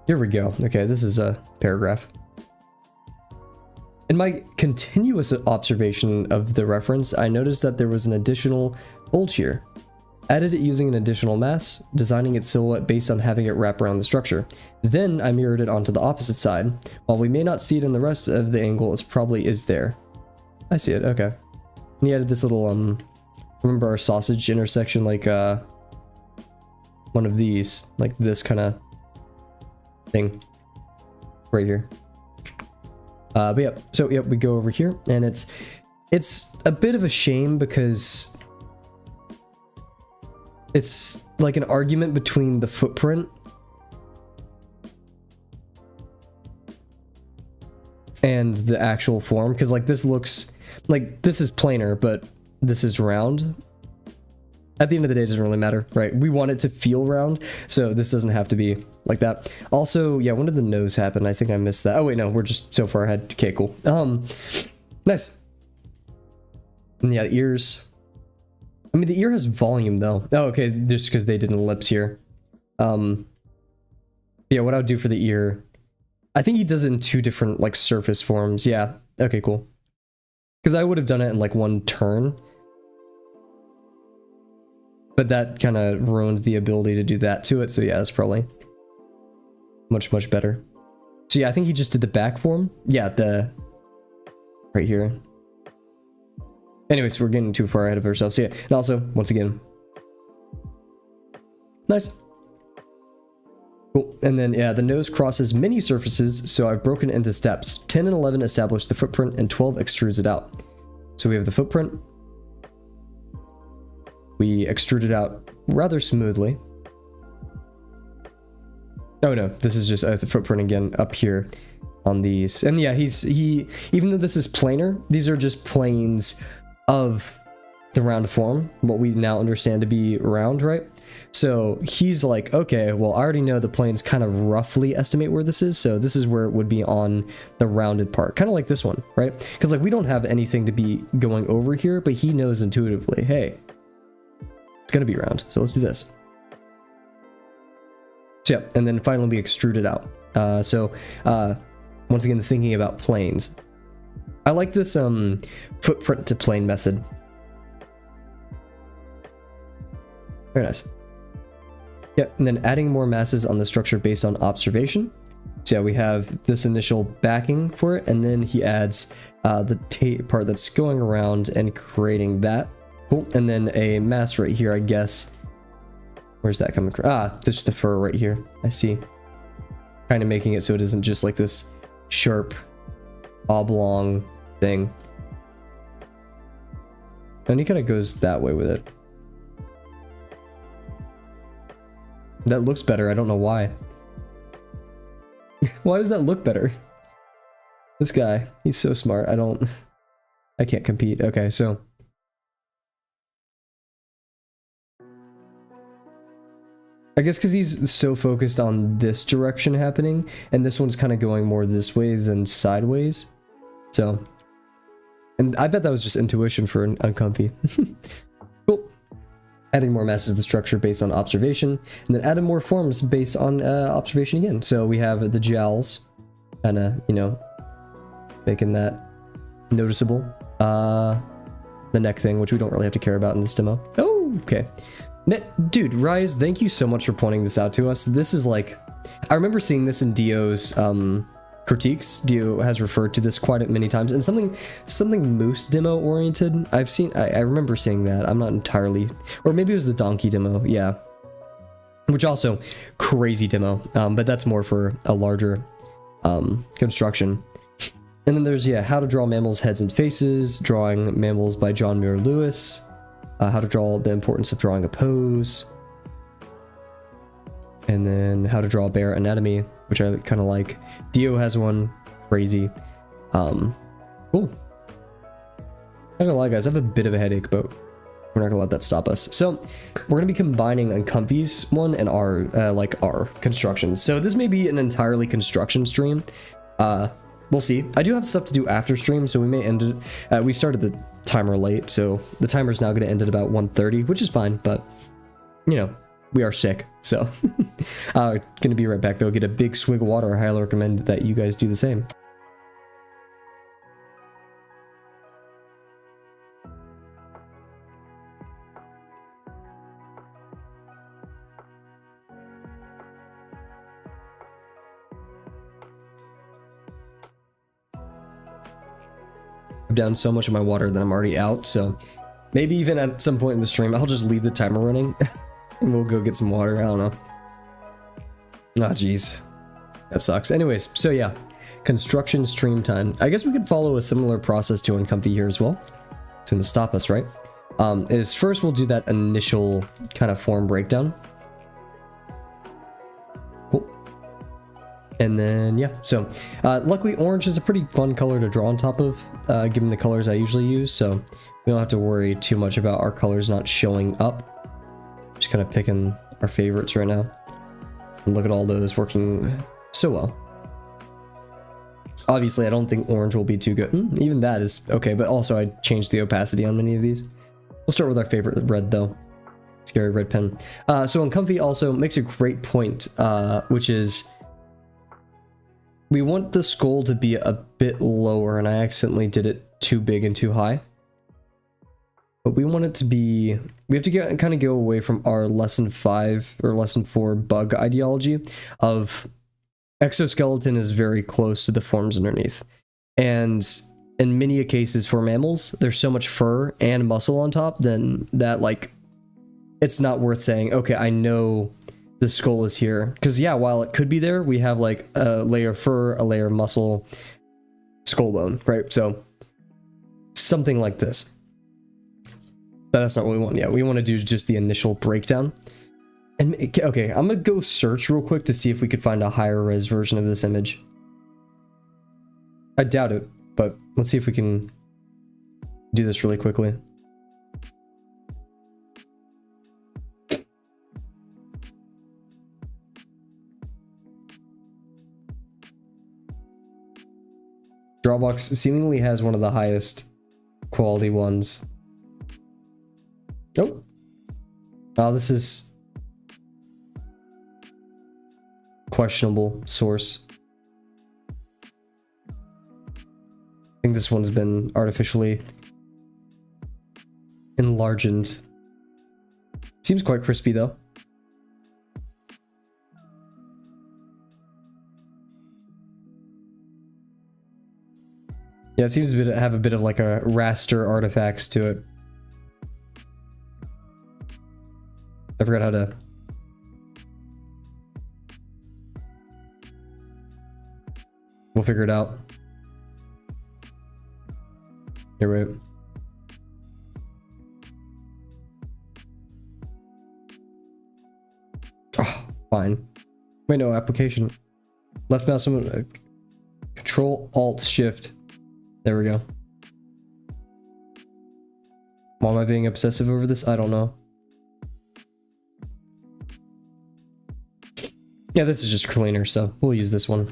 here we go. Okay, this is a paragraph. In my continuous observation of the reference, I noticed that there was an additional bulge here. Added it using an additional mass, designing its silhouette based on having it wrap around the structure. Then I mirrored it onto the opposite side. While we may not see it in the rest of the angle, it probably is there. I see it, okay. And he added this little, remember our sausage intersection, like, one of these, like this kind of thing right here. But yeah, so yep, we go over here, and it's a bit of a shame because it's like an argument between the footprint and the actual form, because like this looks like this is planar, but this is round. At the end of the day, it doesn't really matter, right? We want it to feel round, so this doesn't have to be like that. Also, yeah, when did the nose happen? I think I missed that. Oh wait, no, we're just so far ahead. Okay, cool. Nice. And yeah, the ears. I mean, the ear has volume though. Oh, okay, just because they did an ellipse here. Yeah, what I would do for the ear, I think he does it in two different like surface forms. Yeah. Okay, cool. Because I would have done it in like one turn. But that kind of ruins the ability to do that to it. So yeah, that's probably much, much better. So yeah, I think he just did the back form. Yeah, the right here. Anyways, we're getting too far ahead of ourselves. So yeah, and also, once again, nice. Cool. And then yeah, the nose crosses many surfaces, so I've broken it into steps. 10 and 11 establish the footprint, and 12 extrudes it out. So we have the footprint. We extrude it out rather smoothly. Oh no, this is just the footprint again up here on these. And yeah, he even though this is planar, these are just planes of the round form, what we now understand to be round, right? So he's like, okay, well, I already know the planes kind of roughly estimate where this is. So this is where it would be on the rounded part, kind of like this one, right? Because like we don't have anything to be going over here, but he knows intuitively, hey, it's going to be round. So let's do this. So yeah, and then finally we extrude it out. Once again, thinking about planes. I like this footprint to plane method. Very nice. Yeah, and then adding more masses on the structure based on observation. So yeah, we have this initial backing for it, and then he adds the part that's going around and creating that. Cool. And then a mass right here, I guess. Where's that coming from? Ah, this is the fur right here. I see. Kind of making it so it isn't just like this sharp oblong thing. And he kind of goes that way with it. That looks better. I don't know why. Why does that look better? This guy, he's so smart. I can't compete. Okay, so I guess because he's so focused on this direction happening, and this one's kind of going more this way than sideways. So, and I bet that was just intuition for an uncomfy. Cool. Adding more masses to the structure based on observation, and then adding more forms based on observation again. So we have the jowls, kind of, you know, making that noticeable. The neck thing, which we don't really have to care about in this demo. Oh, okay. Dude, Rise, thank you so much for pointing this out to us. This is like, I remember seeing this in Dio's critiques. Dio has referred to this quite many times, and something moose demo oriented. I remember seeing that. I'm not entirely, or maybe it was the donkey demo. Yeah, which also crazy demo, but that's more for a larger construction. And then there's, yeah, how to draw mammals' heads and faces, drawing mammals by John Muir Lewis. How to draw the importance of drawing a pose, and then how to draw bear anatomy, which I kind of like. Dio has one, crazy. Cool. Not gonna lie, guys, I have a bit of a headache, but we're not gonna let that stop us. So we're gonna be combining Uncomfy's one and our our constructions. So this may be an entirely construction stream. We'll see. I do have stuff to do after stream, so we may end it. We started the timer late, so the timer's now going to end at about 1:30, which is fine, but you know, we are sick, so gonna be right back though. Get a big swig of water. I highly recommend that you guys do the same. I've down so much of my water that I'm already out, so maybe even at some point in the stream I'll just leave the timer running and we'll go get some water. I don't know. Ah, jeez, that sucks. Anyways, so yeah, construction stream time. I guess we could follow a similar process to Uncomfy here as well. It's gonna stop us, right? Is first we'll do that initial kind of form breakdown. Cool. And then yeah, so luckily orange is a pretty fun color to draw on top of, given the colors I usually use, so we don't have to worry too much about our colors not showing up. Just kind of picking our favorites right now. And look at all those working so well. Obviously, I don't think orange will be too good. Even that is okay, but also I changed the opacity on many of these. We'll start with our favorite red though. Scary red pen. So Uncomfy also makes a great point, which is we want the skull to be a bit lower, and I accidentally did it too big and too high. But we want it to be, we have to kind of go away from our lesson 5 or lesson 4 bug ideology of exoskeleton is very close to the forms underneath. And in many cases for mammals, there's so much fur and muscle on top then that like, it's not worth saying, okay, I know the skull is here. Because yeah, while it could be there, we have like a layer of fur, a layer of muscle, skull bone, right? So something like this. But that's not what we want. Yeah, we want to do just the initial breakdown. And okay, I'm gonna go search real quick to see if we could find a higher res version of this image. I doubt it, but let's see if we can do this really quickly. Dropbox seemingly has one of the highest quality ones. Nope. Oh, this is questionable source. I think this one's been artificially enlarged. Seems quite crispy though. Yeah, it seems to have a bit of like a raster artifacts to it. I forgot how to... We'll figure it out. You're right. Oh, fine. Wait, no, application. Left mouse, Control Alt Shift. There we go. Why am I being obsessive over this? I don't know. Yeah, this is just cleaner, so we'll use this one.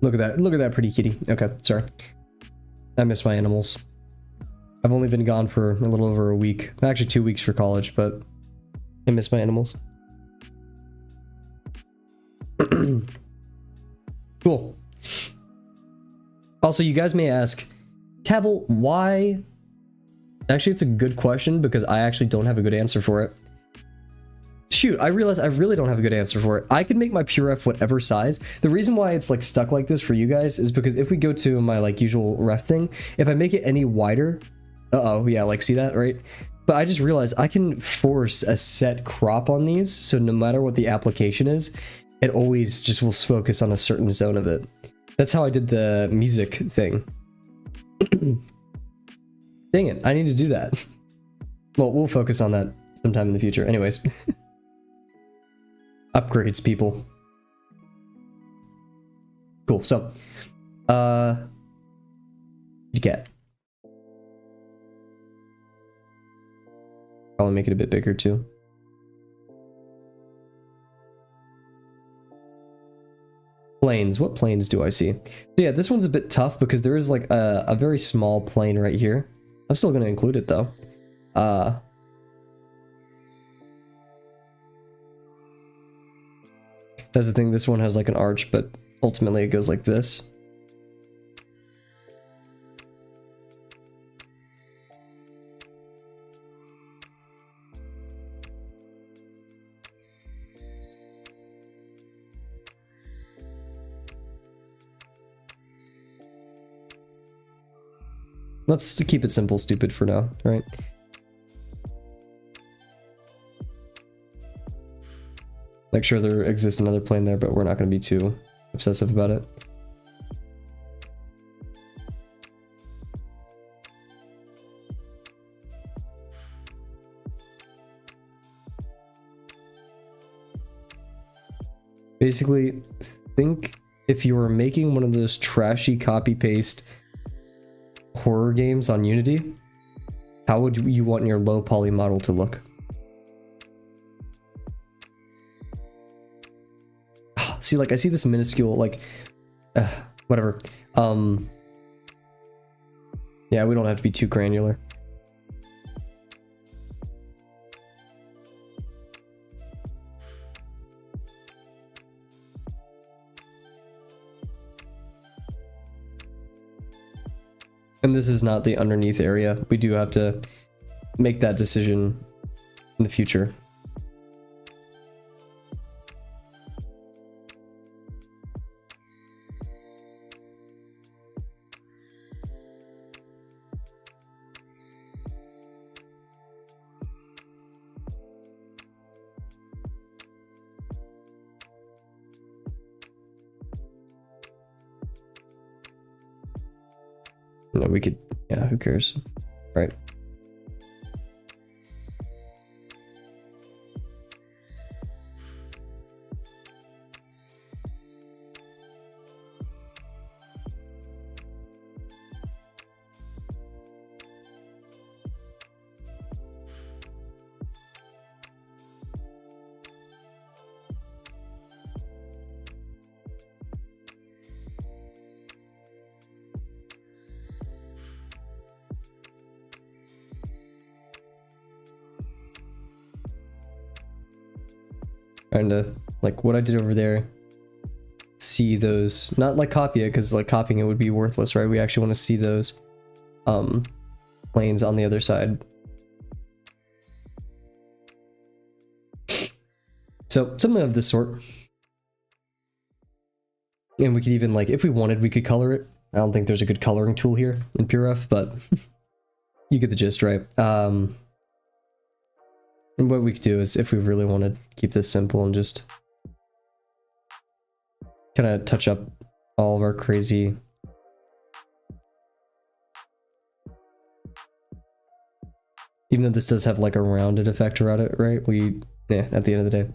Look at that. Look at that pretty kitty. Okay, sorry. I miss my animals. I've only been gone for a little over a week. Actually, 2 weeks for college, but I miss my animals. Cool. Also, you guys may ask, Kavel, why? Actually, it's a good question because I actually don't have a good answer for it. Shoot, I realize I really don't have a good answer for it. I can make my PureRef whatever size. The reason why it's like stuck like this for you guys is because if we go to my like usual ref thing, if I make it any wider, yeah, like see that, right? But I just realized I can force a set crop on these, so no matter what the application is, it always just will focus on a certain zone of it. That's how I did the music thing. Dang it, I need to do that. Well, we'll focus on that sometime in the future. Anyways. Upgrades, people. Cool, so. You get. Probably make it a bit bigger too. Planes, what planes do I see? So yeah, this one's a bit tough because there is like a very small plane right here. I'm still gonna include it though. That's the thing, this one has like an arch, but ultimately it goes like this. Let's keep it simple, stupid for now, right? Like, sure, there exists another plane there, but we're not going to be too obsessive about it. Basically, think if you were making one of those trashy copy-paste horror games on Unity, how would you want your low poly model to look? See, like, I see this minuscule, like, whatever. Yeah, we don't have to be too granular. And this is not the underneath area. We do have to make that decision in the future. No, we could, yeah, who cares, right? Trying to, like, what I did over there, see those, not like copy it, because like copying it would be worthless, right? We actually want to see those planes on the other side. So something of this sort. And we could even, like, if we wanted, we could color it. I don't think there's a good coloring tool here in PureRef, but you get the gist, right? And what we could do is, if we really want to keep this simple and just kind of touch up all of our crazy even though this does have like a rounded effect around it, right? Yeah, at the end of the day.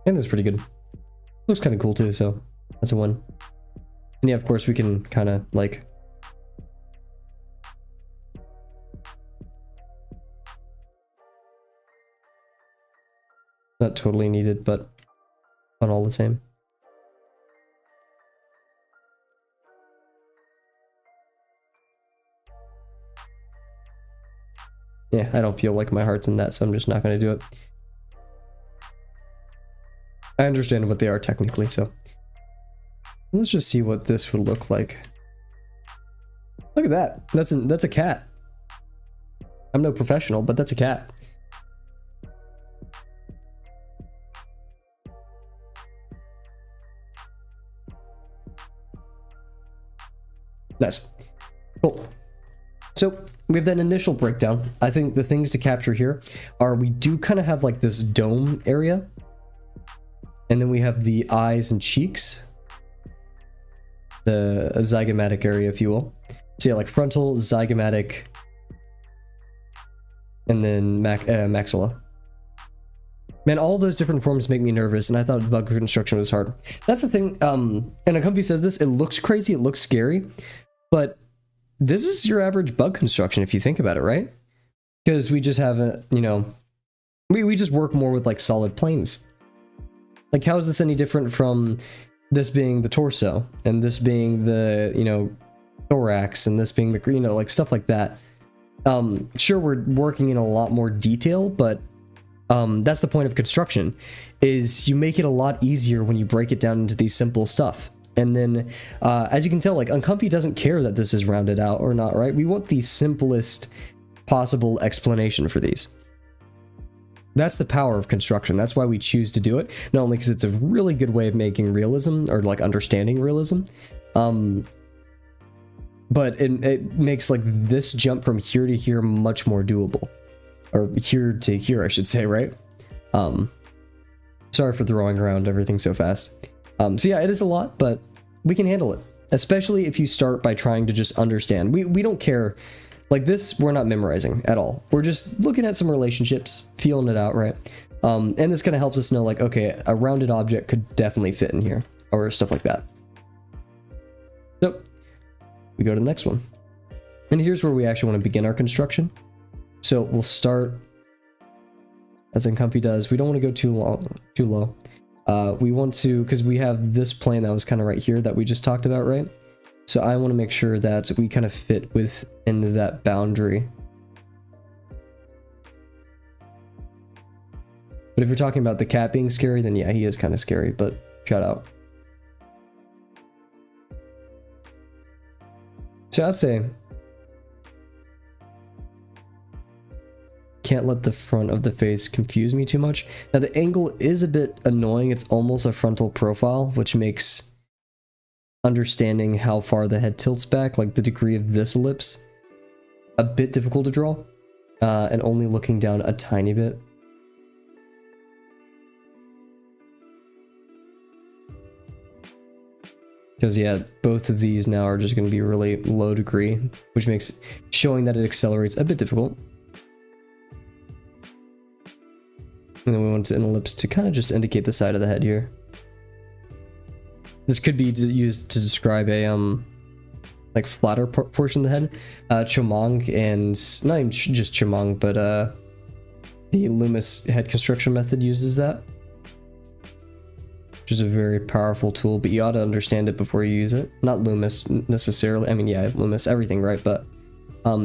And that's pretty good. Looks kind of cool too, so that's a win. And yeah, of course we can kind of like not totally needed, but on all the same. Yeah, I don't feel like my heart's in that, so I'm just not going to do it. I understand what they are technically, so let's just see what this would look like. Look at that. That's a cat. I'm no professional, but that's a cat. Nice. Cool. So we have that initial breakdown. I think the things to capture here are we do kind of have like this dome area. And then we have the eyes and cheeks. The zygomatic area, if you will. So yeah, like frontal, zygomatic, and then maxilla. Man, all those different forms make me nervous, and I thought bug construction was hard. That's the thing, and Akumpi says this, it looks crazy, it looks scary, but this is your average bug construction if you think about it, right? Because we just haven't, you know, we just work more with like solid planes. Like, how is this any different from this being the torso, and this being the, you know, thorax, and this being the, you know, like stuff like that? Sure, we're working in a lot more detail, but that's the point of construction, is you make it a lot easier when you break it down into these simple stuff. And then, as you can tell, like, Uncomfy doesn't care that this is rounded out or not, right? We want the simplest possible explanation for these. That's the power of construction. That's why we choose to do it. Not only because it's a really good way of making realism, or like understanding realism, but it makes like this jump from here to here much more doable. Or here to here, I should say, right? Sorry for throwing around everything so fast. So yeah, it is a lot, but we can handle it. Especially if you start by trying to just understand. We don't care. Like this, we're not memorizing at all. We're just looking at some relationships, feeling it out, right? And this kind of helps us know, like, okay, a rounded object could definitely fit in here, or stuff like that. So we go to the next one. And here's where we actually want to begin our construction. So we'll start, as Uncomfy does, we don't want to go too low. We want to, because we have this plane that was kind of right here that we just talked about, right? So I want to make sure that we kind of fit within that boundary. But if you're talking about the cat being scary, then yeah, he is kind of scary, but shout out. So I'd say, can't let the front of the face confuse me too much. Now the angle is a bit annoying. It's almost a frontal profile, which makes understanding how far the head tilts back, like the degree of this ellipse, a bit difficult to draw, and only looking down a tiny bit. Because yeah, both of these now are just going to be really low degree, which makes showing that it accelerates a bit difficult. And then we want an ellipse to kind of just indicate the side of the head here. This could be used to describe a like flatter portion of the head. Chomong, and not even just Chomong, but the Loomis head construction method uses that, which is a very powerful tool, but you ought to understand it before you use it. Not Loomis necessarily. I mean, yeah, Loomis, everything, right? But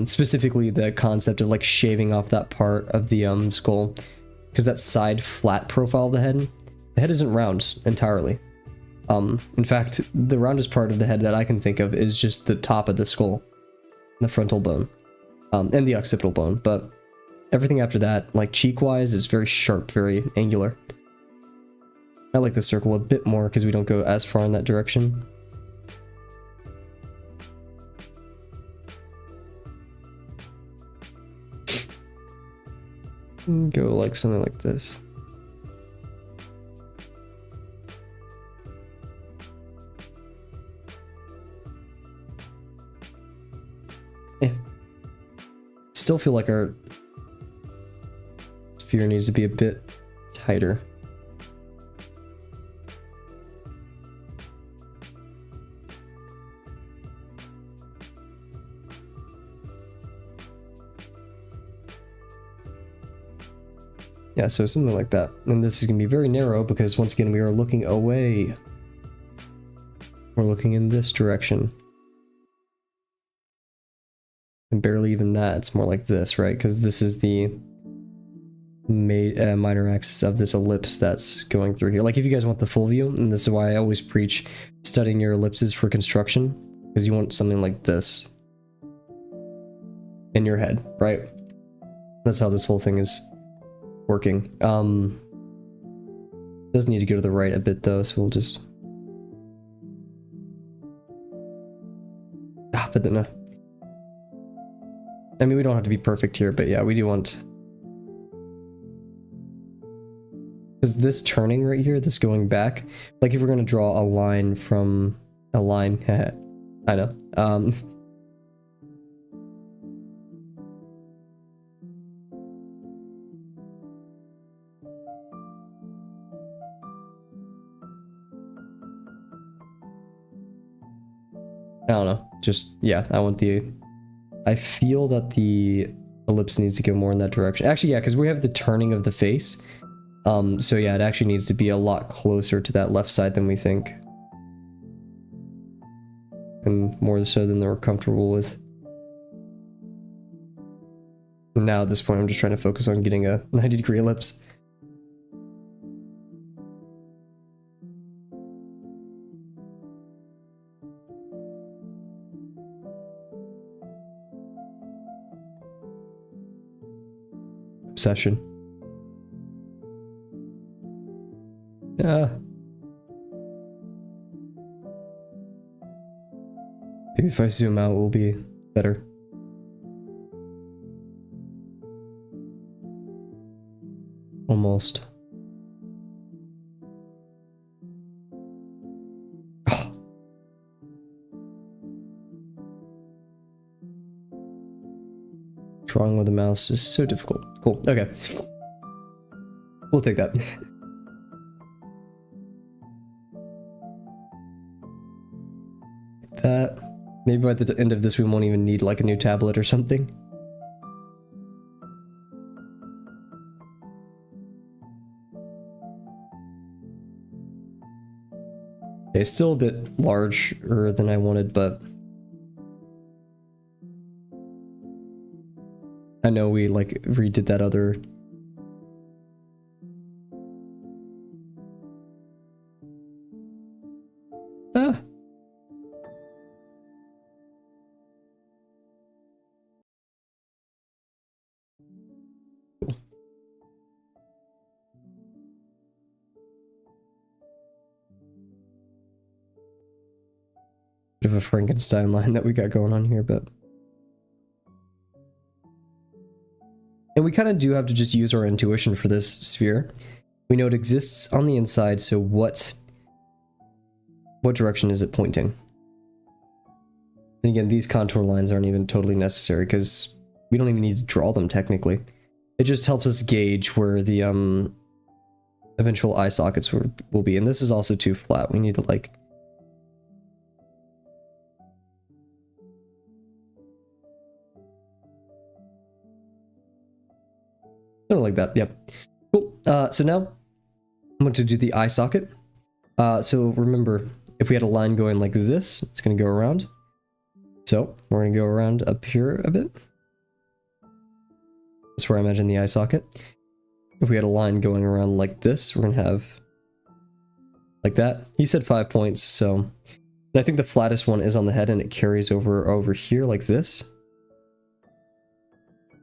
Specifically the concept of like shaving off that part of the skull, because that side flat profile of the head isn't round entirely. In fact, the roundest part of the head that I can think of is just the top of the skull, the frontal bone, and the occipital bone, but everything after that, like cheek-wise, is very sharp, very angular. I like the circle a bit more because we don't go as far in that direction. Go like something like this. Yeah. Still feel like our sphere needs to be a bit tighter. Yeah, so something like that. And this is going to be very narrow because once again, we are looking away. We're looking in this direction. And barely even that, it's more like this, right? Because this is the minor axis of this ellipse that's going through here. Like if you guys want the full view, and this is why I always preach studying your ellipses for construction, because you want something like this in your head, right? That's how this whole thing is working. Does need to go to the right a bit though, so we'll just but then I mean, we don't have to be perfect here, but yeah, we do want, because this turning right here, this going back, like if we're going to draw a line from a line, I know, I don't know, just, yeah, I feel that the ellipse needs to go more in that direction. Actually, yeah, because we have the turning of the face. So yeah, it actually needs to be a lot closer to that left side than we think. And more so than they're comfortable with. And now at this point, I'm just trying to focus on getting a 90-degree ellipse. Obsession. Maybe if I zoom out, it will be better. Almost. Oh. Drawing with the mouse is so difficult. Cool. Okay. We'll take that. That. Maybe by the end of this we won't even need like a new tablet or something. Okay, still a bit larger than I wanted, but I know we like redid that other. Bit of a Frankenstein line that we got going on here, but and we kind of do have to just use our intuition for this sphere. We know it exists on the inside, so what direction is it pointing? And again, these contour lines aren't even totally necessary because we don't even need to draw them technically. It just helps us gauge where the eventual eye sockets will be. And this is also too flat. We need to like something like that. Yep. Cool. So now I'm going to do the eye socket. So remember, if we had a line going like this, it's going to go around. So we're gonna go around up here a bit. That's where I imagine the eye socket. If we had a line going around like this, we're gonna have like that. He said 5 points, so and I think the flattest one is on the head and it carries over here like this.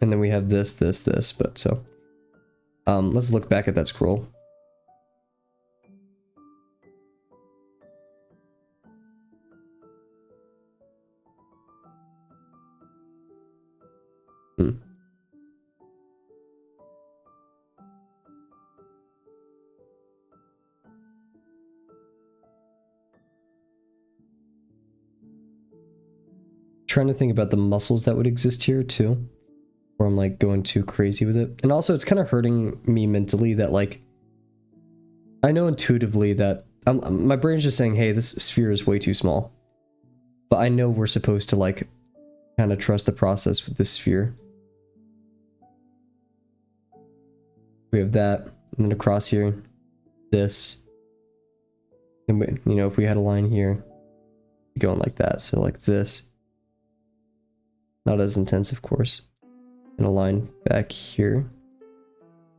And then we have this, but so let's look back at that scroll. Trying to think about the muscles that would exist here too, where I'm like going too crazy with it. And also it's kind of hurting me mentally that like, I know intuitively that my brain's just saying, hey, this sphere is way too small. But I know we're supposed to like kind of trust the process with this sphere. We have that, and then across here, this. And we, you know, if we had a line here, going like that, so like this. Not as intense, of course. And a line back here.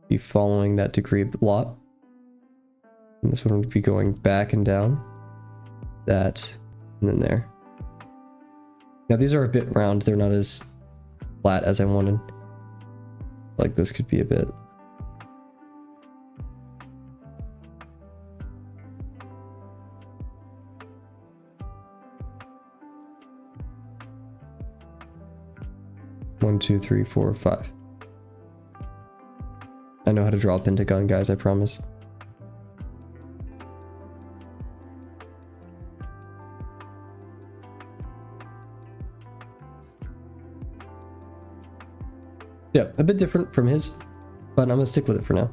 Be following that degree a lot. And this one would be going back and down. That, and then there. Now these are a bit round, they're not as flat as I wanted. Like this could be a bit. One, two, three, four, five. I know how to draw a pentagon, guys, I promise. Yeah, a bit different from his, but I'm gonna stick with it for now.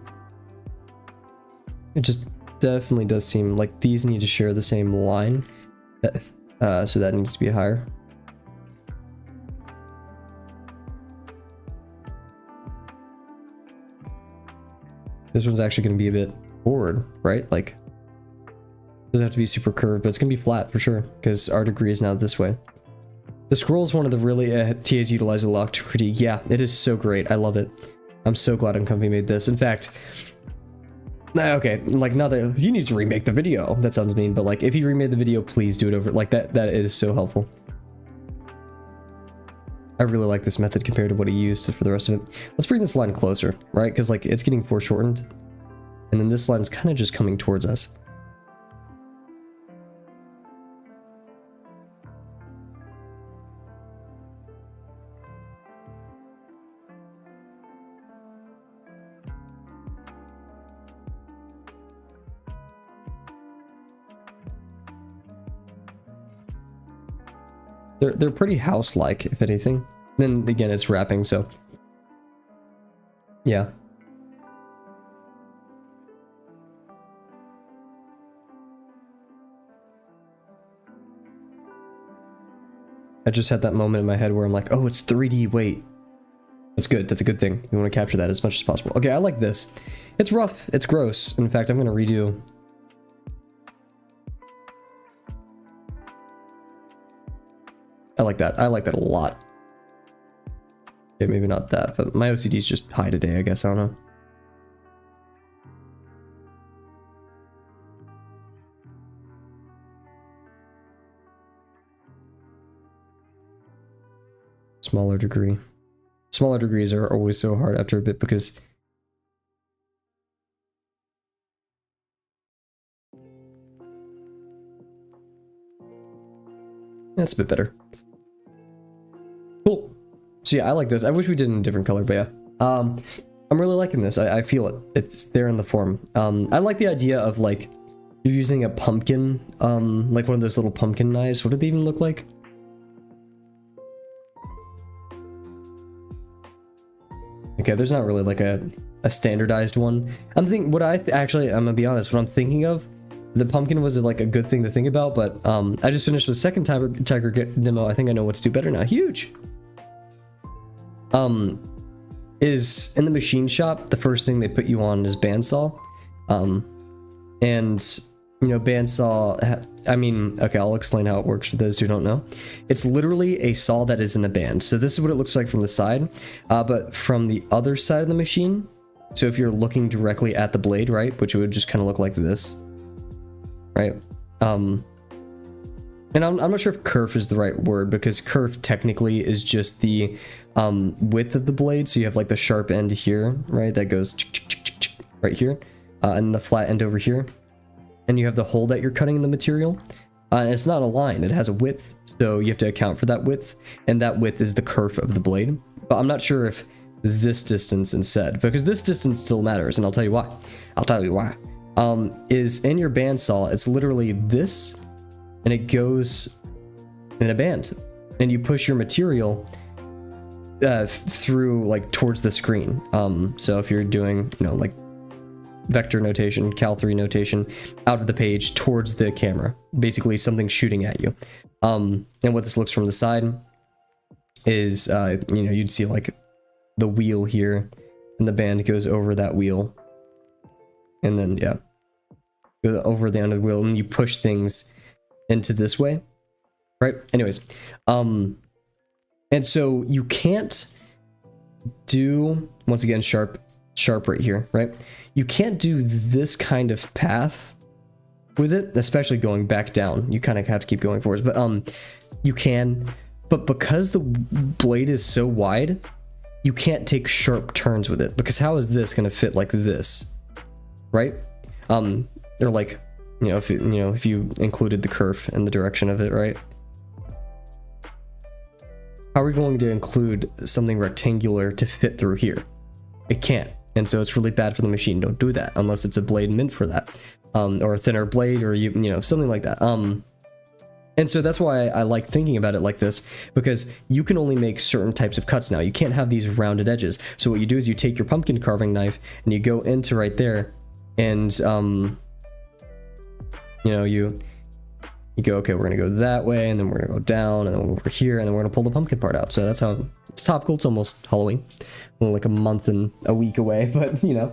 It just definitely does seem like these need to share the same line, so that needs to be higher. This one's actually going to be a bit forward, right? Like, it doesn't have to be super curved, but it's going to be flat for sure, because our degree is now this way. The scroll is one of the really TAs utilize a lot to critique. Yeah, it is so great. I love it. I'm so glad Uncomfy made this. In fact, okay, like now that he needs to remake the video. That sounds mean, but like if he remade the video, please do it over. Like that is so helpful. I really like this method compared to what he used for the rest of it. Let's bring this line closer, right? Because like it's getting foreshortened. And then this line is kind of just coming towards us. They're pretty house-like, if anything. Then again, it's wrapping, so yeah. I just had that moment in my head where I'm like, oh, it's 3D, wait. That's good, that's a good thing. You want to capture that as much as possible. Okay, I like this. It's rough, it's gross. In fact, I'm gonna redo. I like that a lot. Okay, maybe not that, but my OCD is just high today, I guess, I don't know. Smaller degree. Smaller degrees are always so hard after a bit because that's a bit better. Cool. So yeah, I like this. I wish we did in a different color, but yeah. I'm really liking this. I feel it. It's there in the form. I like the idea of like you're using a pumpkin, like one of those little pumpkin knives. What did they even look like? Okay, there's not really like a standardized one. I'm gonna be honest, what I'm thinking of, the pumpkin was like a good thing to think about, but I just finished the second tiger demo. I think I know what to do better now. Huge. Is in the machine shop, the first thing they put you on is bandsaw. And you know, bandsaw, I mean, okay, I'll explain how it works for those who don't know. It's literally a saw that is in a band. So this is what it looks like from the side, but from the other side of the machine, so if you're looking directly at the blade, right, which would just kind of look like this, right? And I'm not sure if kerf is the right word, because kerf technically is just the width of the blade. So you have like the sharp end here, right, that goes right here, and the flat end over here. And you have the hole that you're cutting in the material. And it's not a line, it has a width. So you have to account for that width. And that width is the kerf of the blade. But I'm not sure if this distance instead, because this distance still matters. And I'll tell you why. I'll tell you why. Is in your bandsaw, it's literally this. And it goes in a band. And you push your material through like towards the screen. So if you're doing, you know, like vector notation, cal3 notation, out of the page towards the camera, basically something shooting at you. And what this looks from the side is, you know, you'd see like the wheel here, and the band goes over that wheel, and then yeah, go over the end of the wheel, and you push things into this way, right? Anyways, and so you can't do, once again, sharp right here, right? You can't do this kind of path with it, especially going back down. You kind of have to keep going forwards, but you can, but because the blade is so wide, you can't take sharp turns with it, because how is this going to fit like this, right? Or like, you know, if you included the kerf and the direction of it, right? How are we going to include something rectangular to fit through here? It can't. And so it's really bad for the machine. Don't do that unless it's a blade meant for that, or a thinner blade, or you know, something like that. And so that's why I like thinking about it like this, because you can only make certain types of cuts now. You can't have these rounded edges. So what you do is you take your pumpkin carving knife and you go into right there, and you know, you go, okay, we're gonna go that way, and then we're gonna go down, and then we'll go over here, and then we're gonna pull the pumpkin part out. So that's how it's topical. It's almost Halloween. Only like a month and a week away, but you know,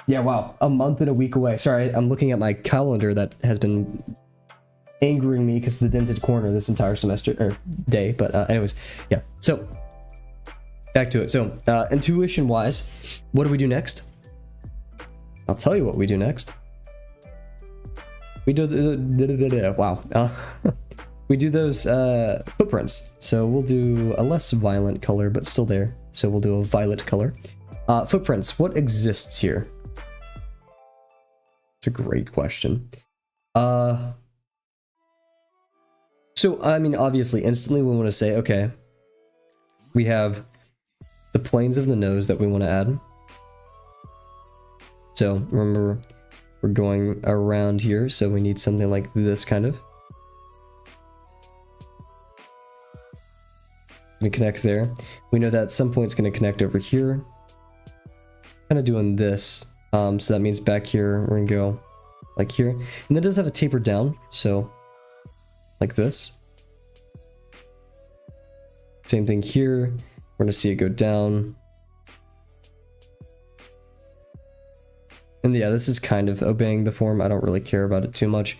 yeah, wow, a month and a week away. Sorry, I'm looking at my calendar that has been angering me because the dented corner this entire semester or day. But anyways, yeah. So back to it. So intuition wise, what do we do next? I'll tell you what we do next. We do the wow. We do those footprints. So we'll do a less violent color, but still there. So we'll do a violet color. Footprints, what exists here? It's a great question. So, I mean, obviously, instantly we want to say, okay, we have the planes of the nose that we want to add. So, remember, we're going around here, so we need something like this kind of. Gonna connect there. We know that at some point it's gonna connect over here. Kind of doing this. So that means back here, we're gonna go like here. And that does have a taper down, so like this. Same thing here. We're gonna see it go down. And yeah, this is kind of obeying the form. I don't really care about it too much.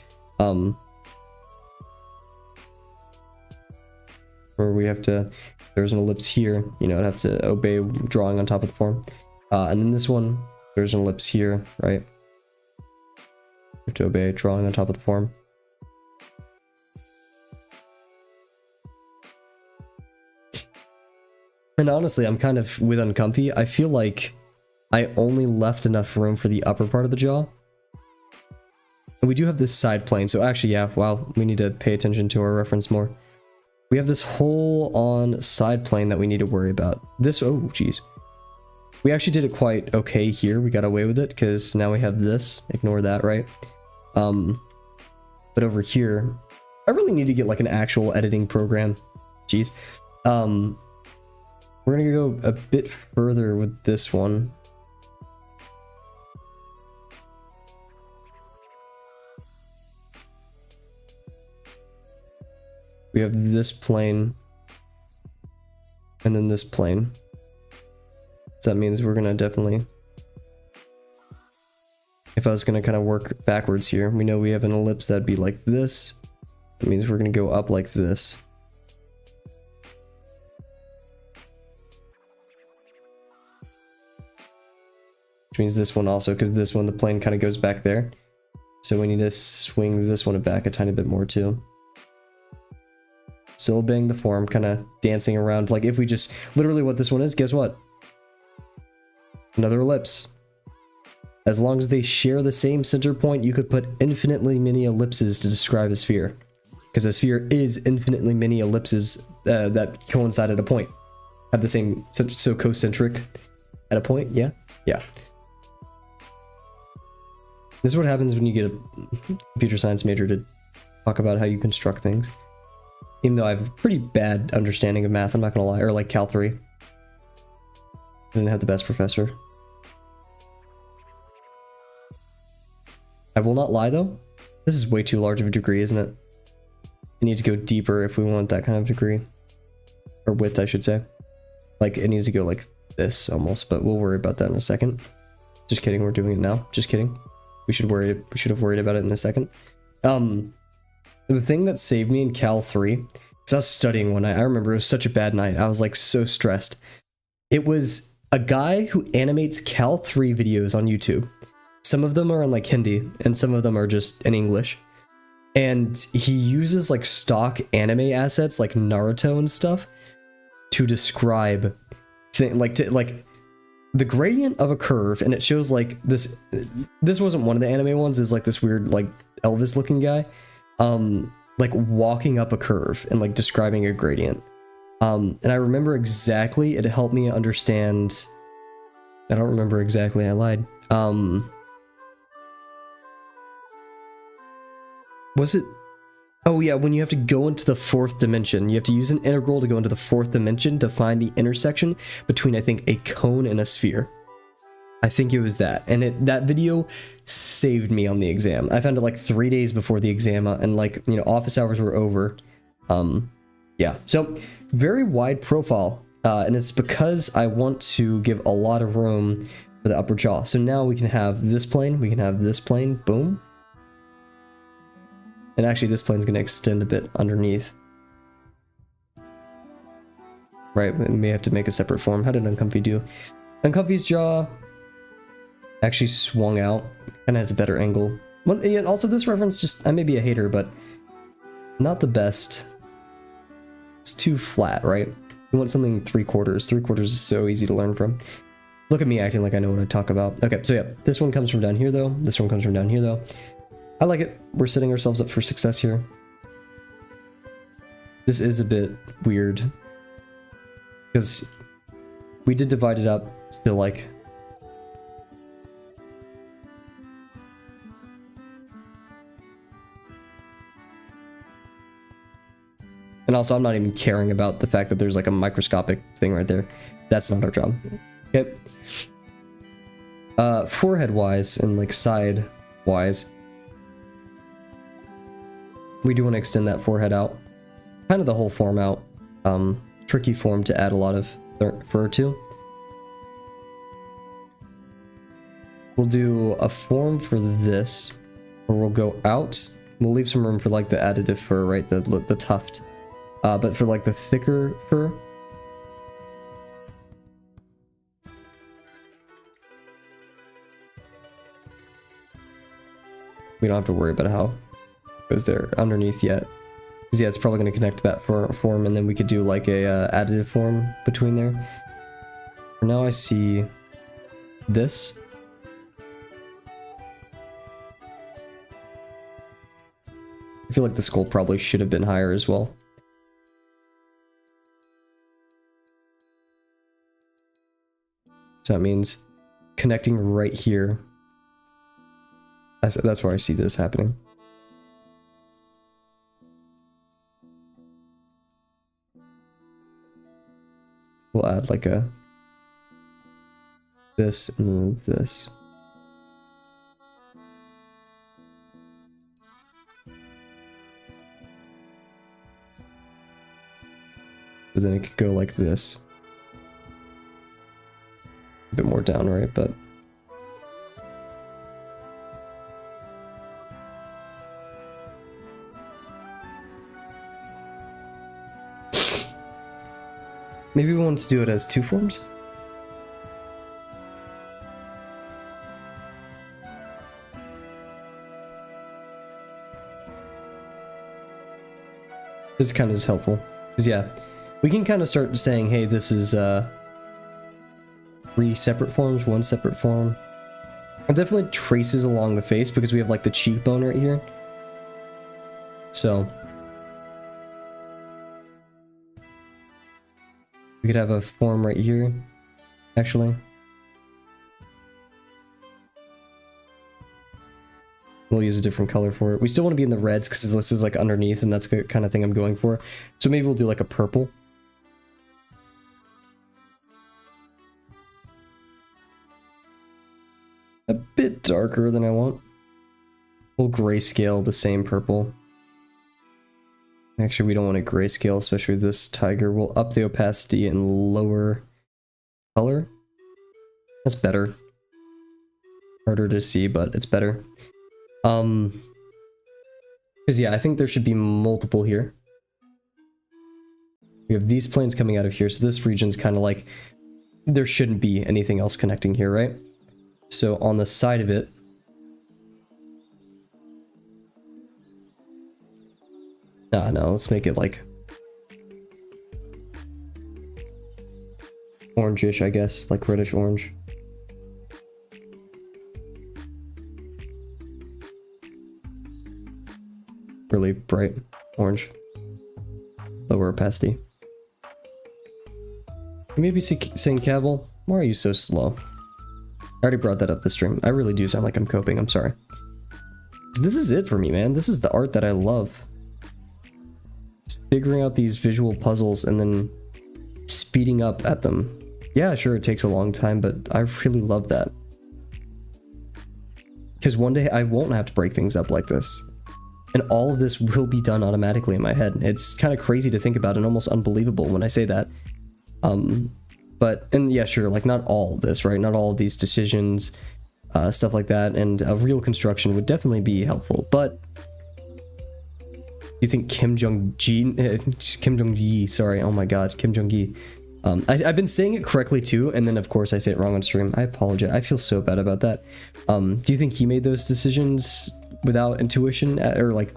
Where we have to, there's an ellipse here, you know, I'd have to obey drawing on top of the form. And then this one, there's an ellipse here, right? You have to obey drawing on top of the form. And honestly, I'm kind of with uncomfy. I feel like I only left enough room for the upper part of the jaw. And we do have this side plane, so actually, yeah, wow, we need to pay attention to our reference more. We have this whole on side plane that we need to worry about. This, oh, geez. We actually did it quite okay here. We got away with it because now we have this. Ignore that, right? But over here, I really need to get like an actual editing program. Jeez. We're gonna go a bit further with this one. We have this plane and then this plane. So that means we're gonna definitely if I was going to kind of work backwards here, we know we have an ellipse that'd be like this. That means we're going to go up like this. Which means this one also, because this one, the plane kind of goes back there. So we need to swing this one back a tiny bit more too. Still obeying the form, kind of dancing around. Like if we just, literally what this one is, guess what? Another ellipse. As long as they share the same center point, you could put infinitely many ellipses to describe a sphere. Because a sphere is infinitely many ellipses that coincide at a point. Have the same, so concentric at a point, yeah? Yeah. This is what happens when you get a computer science major to talk about how you construct things. Even though I have a pretty bad understanding of math, I'm not gonna lie, or like Cal 3. I didn't have the best professor. I will not lie though, this is way too large of a degree, isn't it? We need to go deeper if we want that kind of degree. Or width, I should say. Like, it needs to go like this almost, but we'll worry about that in a second. Just kidding, we're doing it now. Just kidding. We should have worried about it in a second. The thing that saved me in Cal 3, because I was studying one night, I remember it was such a bad night. I was like so stressed. It was a guy who animates Cal 3 videos on YouTube. Some of them are in like Hindi, and some of them are just in English. And he uses like stock anime assets like Naruto and stuff to describe the gradient of a curve, and it shows like this wasn't one of the anime ones, it was like this weird like Elvis looking guy like walking up a curve and like describing a gradient. And I remember exactly, it helped me understand. I don't remember exactly, I lied. Was it? Oh yeah, when you have to go into the fourth dimension, you have to use an integral to go into the fourth dimension to find the intersection between, I think, a cone and a sphere. I think it was that, and that video saved me on the exam. I found it like 3 days before the exam, and like, you know, office hours were over. Yeah, so very wide profile, and it's because I want to give a lot of room for the upper jaw. So now we can have this plane, we can have this plane, boom. And actually this plane's gonna extend a bit underneath. Right, we may have to make a separate form. How did Uncomfy do? Uncomfy's jaw actually swung out, kind of has a better angle. Well, and also this reference, just, I may be a hater, but not the best. It's too flat, right? You want something 3/4. 3/4 is so easy to learn from. Look at me acting like I know what I talk about. Okay, so yeah, this one comes from down here though. This one comes from down here though. I like it. We're setting ourselves up for success here. This is a bit weird, because we did divide it up, still like, and also I'm not even caring about the fact that there's like a microscopic thing right there. That's not our job. Okay. Forehead wise and like side wise, we do want to extend that forehead out, kind of the whole form out. Tricky form to add a lot of fur to. We'll do a form for this, where we'll go out. We'll leave some room for like the additive fur, right? The tuft. But for like the thicker fur, we don't have to worry about how it goes there underneath yet. Because yeah, it's probably going to connect to that form, and then we could do like a additive form between there. For now I see this. I feel like the skull probably should have been higher as well. So that means connecting right here. That's where I see this happening. We'll add like a this and then this. But then it could go like this. A bit more down, right? But Maybe we want to do it as 2 forms? This kind of is helpful. Because yeah, we can kind of start saying, hey, this is 3 separate forms, 1 separate form. And definitely traces along the face because we have like the cheekbone right here. So we could have a form right here, actually. We'll use a different color for it. We still want to be in the reds because this is like underneath and that's the kind of thing I'm going for. So maybe we'll do like a purple. A bit darker than I want. We'll grayscale the same purple. Actually, we don't want to grayscale, especially this tiger. We'll up the opacity and lower color. That's better. Harder to see, but it's better. Because yeah, I think there should be multiple here. We have these planes coming out of here, so this region's kind of like there shouldn't be anything else connecting here, right? So on the side of it, no, let's make it like orangish, I guess, like reddish orange. Really bright orange. Lower opacity. Maybe saying Kavel, why are you so slow? I already brought that up this stream. I really do sound like I'm coping, I'm sorry. This is it for me, man. This is the art that I love. It's figuring out these visual puzzles and then speeding up at them. Yeah, sure, it takes a long time, but I really love that. Because one day I won't have to break things up like this. And all of this will be done automatically in my head. It's kind of crazy to think about and almost unbelievable when I say that. And yeah, sure, like not all of this, right? Not all of these decisions, stuff like that. And a real construction would definitely be helpful. But you think Kim Jong-gi, sorry, oh my god, Kim Jong-gi. I've been saying it correctly too, and then of course I say it wrong on stream. I apologize. I feel so bad about that. Do you think he made those decisions without intuition, or like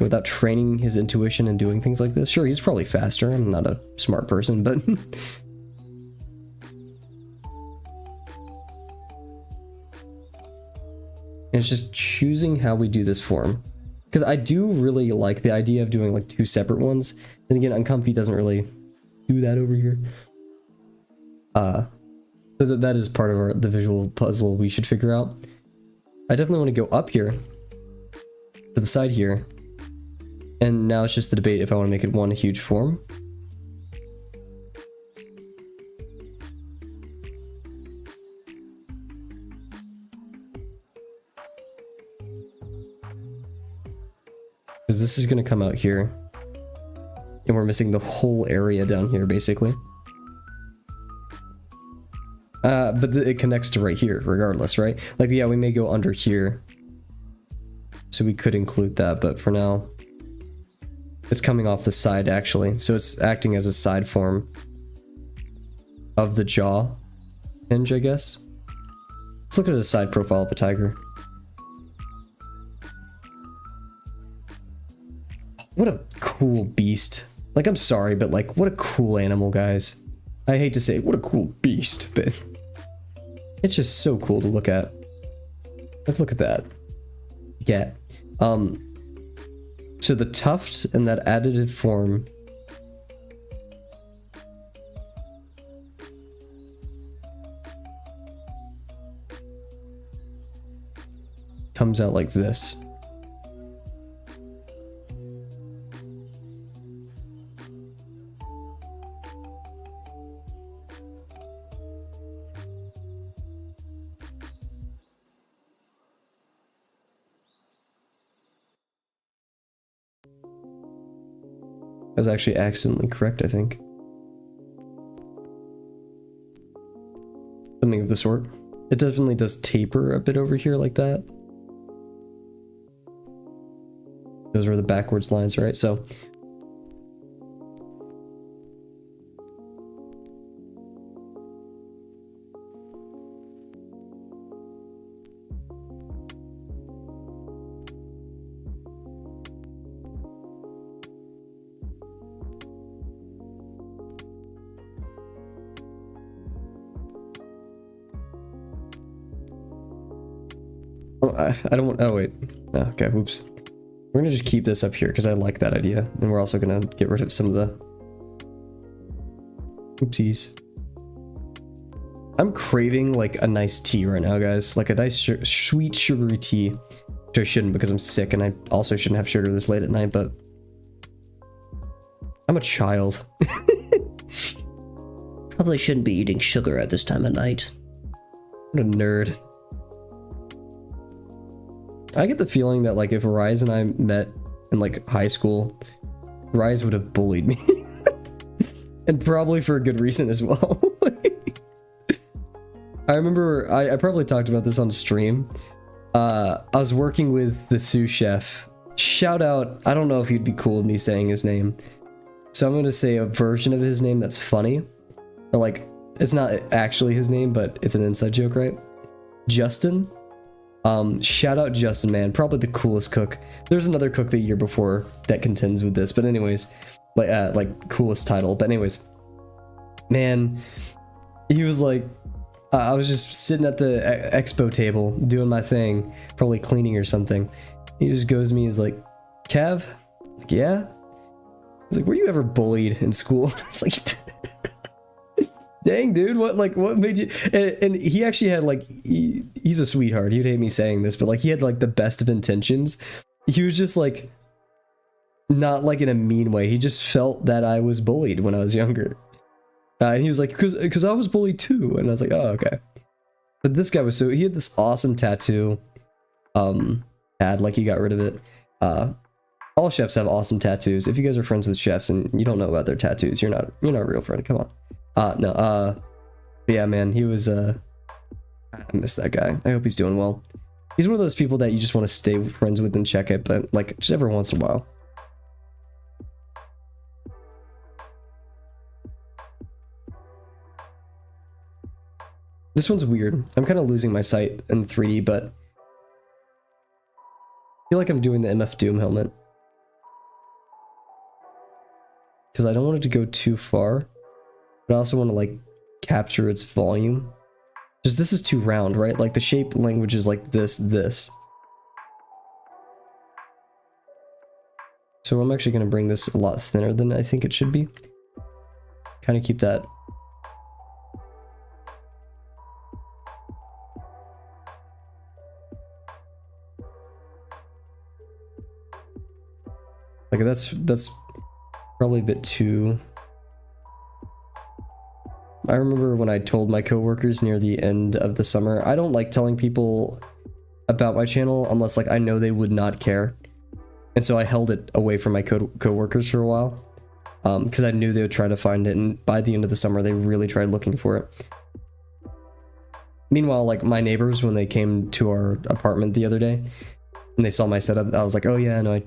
without training his intuition and doing things like this? Sure, he's probably faster. I'm not a smart person, but it's just choosing how we do this form. Because I do really like the idea of doing like 2 separate ones. Then again, Uncomfy doesn't really do that over here. So that is part of the visual puzzle we should figure out. I definitely want to go up here to the side here, and now it's just the debate if I want to make it one huge form. Because this is going to come out here, and we're missing the whole area down here basically. But it connects to right here regardless, right? Like, yeah, we may go under here, so we could include that, but for now it's coming off the side actually, so it's acting as a side form of the jaw hinge, I guess. Let's look at the side profile of a tiger. What a cool beast. Like, I'm sorry, but like, what a cool animal, guys. I hate to say what a cool beast, but it's just so cool to look at. Like, look at that. Yeah. So the tuft and that additive form comes out like this. I was actually accidentally correct, I think. Something of the sort. It definitely does taper a bit over here like that. Those are the backwards lines, right? So, I don't want, oh wait. Oh, okay, whoops. We're gonna just keep this up here because I like that idea. And we're also gonna get rid of some of the oopsies. I'm craving like a nice tea right now, guys. Like a nice sweet sugary tea. Which I shouldn't because I'm sick and I also shouldn't have sugar this late at night, but I'm a child. Probably shouldn't be eating sugar at this time of night. What a nerd. I get the feeling that like if Rise and I met in like high school, Rise would have bullied me. And probably for a good reason as well. I remember, I probably talked about this on stream. I was working with the sous chef. Shout out, I don't know if he'd be cool with me saying his name. So I'm going to say a version of his name that's funny. Or like, it's not actually his name, but it's an inside joke, right? Justin. Shout out Justin, man. Probably the coolest cook. There's another cook the year before that contends with this. But anyways, like coolest title. But anyways, man, he was like, I was just sitting at the expo table doing my thing, probably cleaning or something. He just goes to me, he's like, Kev? Like, yeah? He's like, were you ever bullied in school? It's like, dang, dude, what made you? And he actually had like, he's a sweetheart. He'd hate me saying this, but like he had like the best of intentions. He was just like, not like in a mean way. He just felt that I was bullied when I was younger. And he was like, because I was bullied too. And I was like, oh, okay. But this guy was he had this awesome tattoo. Like he got rid of it. All chefs have awesome tattoos. If you guys are friends with chefs and you don't know about their tattoos, you're not a real friend. Come on. But yeah, man, he was, I miss that guy. I hope he's doing well. He's one of those people that you just want to stay friends with and check it, but like just every once in a while. This one's weird. I'm kind of losing my sight in 3D, but I feel like I'm doing the MF Doom helmet. Because I don't want it to go too far, but I also want to like capture its volume. Because this is too round, right? Like the shape language is like this. So I'm actually going to bring this a lot thinner than I think it should be. Kind of keep that. Like that's probably a bit too. I remember when I told my coworkers near the end of the summer, I don't like telling people about my channel unless like I know they would not care. And so I held it away from my coworkers for a while. Because I knew they would try to find it, and by the end of the summer they really tried looking for it. Meanwhile, like my neighbors, when they came to our apartment the other day and they saw my setup, I was like, oh yeah, no,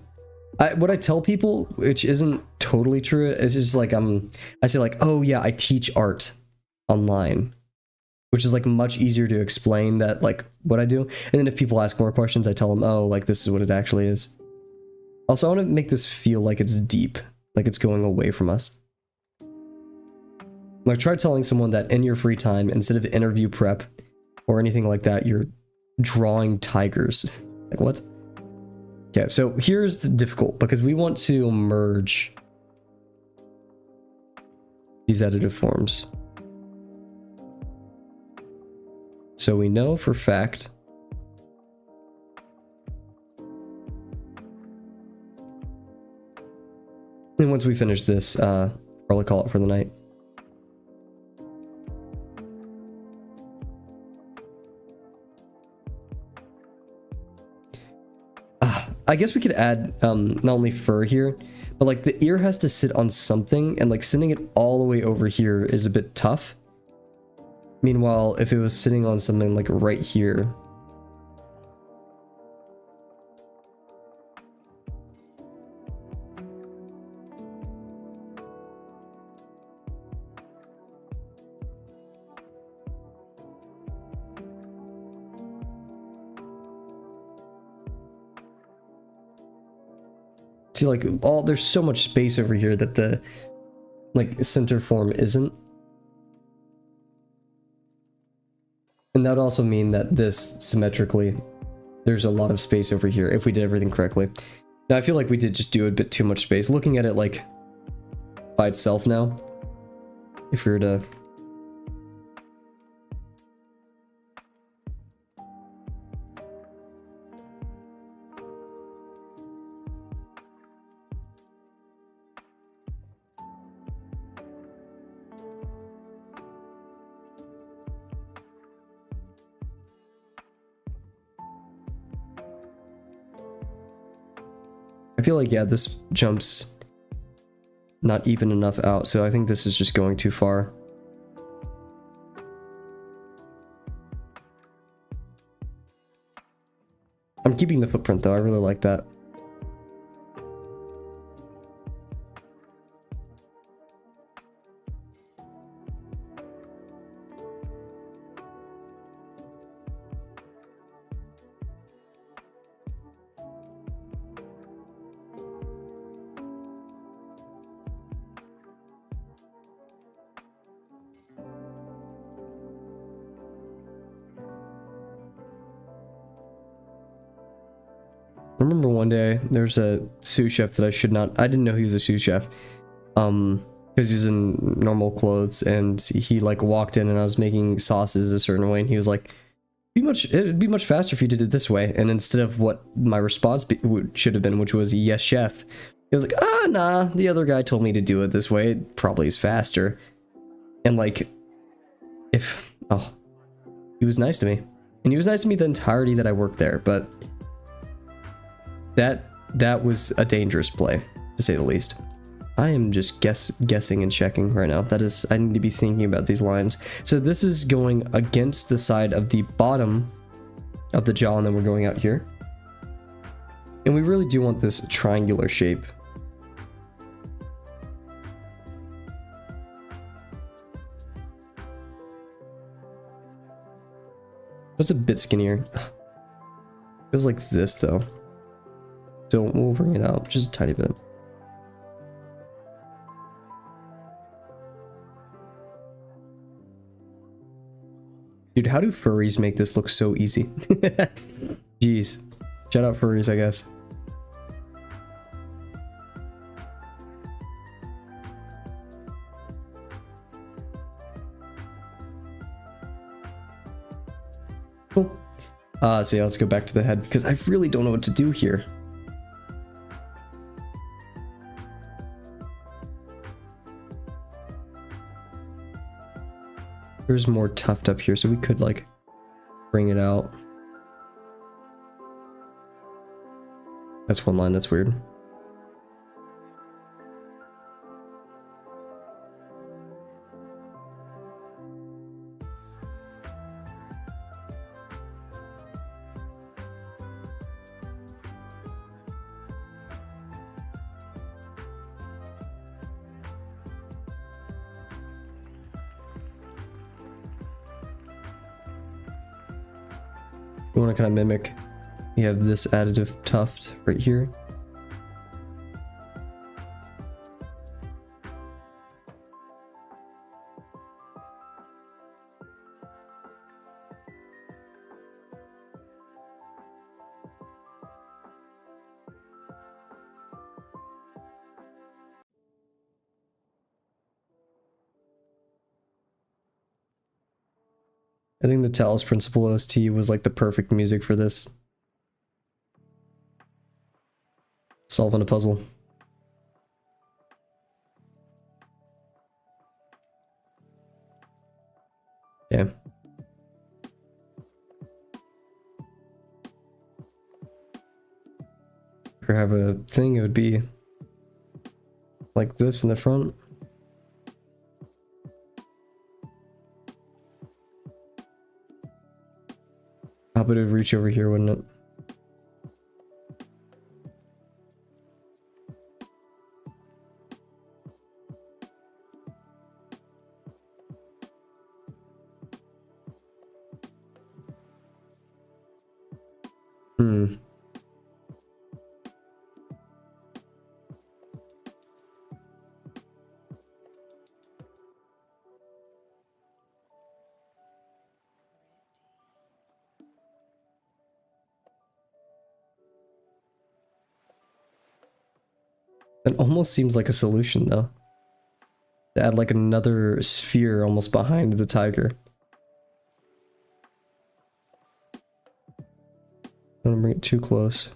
what I tell people, which isn't totally true, is just like I say like, oh yeah, I teach art online, which is like much easier to explain that like what I do. And then if people ask more questions, I tell them, oh, like this is what it actually is. Also, I want to make this feel like it's deep, like it's going away from us. Like try telling someone that in your free time, instead of interview prep or anything like that, you're drawing tigers. Like what? Okay, so here's the difficult, because we want to merge these additive forms. So we know for fact and once we finish this, probably call it for the night. I guess we could add not only fur here, but like the ear has to sit on something, and like sending it all the way over here is a bit tough. Meanwhile, if it was sitting on something like right here, see, like there's so much space over here that the like center form isn't. And that would also mean that this symmetrically there's a lot of space over here if we did everything correctly. Now I feel like we did just do a bit too much space. Looking at it like by itself now, if we were to... I feel like, yeah, this jumps not even enough out, so I think this is just going too far. I'm keeping the footprint though, I really like that. I remember one day there's a sous chef that I didn't know he was a sous chef, because he was in normal clothes, and he like walked in and I was making sauces a certain way, and he was like, it'd be much faster if you did it this way. And instead of what my response should have been, which was yes chef, he was like, ah nah, the other guy told me to do it this way, it probably is faster. And like, he was nice to me, and he was nice to me the entirety that I worked there, but that was a dangerous play, to say the least. I am just guessing and checking right now. I need to be thinking about these lines. So this is going against the side of the bottom of the jaw, and then we're going out here. And we really do want this triangular shape. That's a bit skinnier. Feels like this though. So we'll bring it out just a tiny bit. Dude, how do furries make this look so easy? Jeez. Shout out furries, I guess. Cool. So yeah, let's go back to the head, because I really don't know what to do here. There's more tuft up here, so we could like bring it out. That's one line that's weird. We want to kind of mimic. We have this additive tuft right here. I think the Talos Principle OST was like the perfect music for this. Solving a puzzle. Yeah. If I have a thing, it would be like this in the front. How about it would reach over here, wouldn't it? Hmm. That almost seems like a solution though. To add like another sphere almost behind the tiger. Don't bring it too close.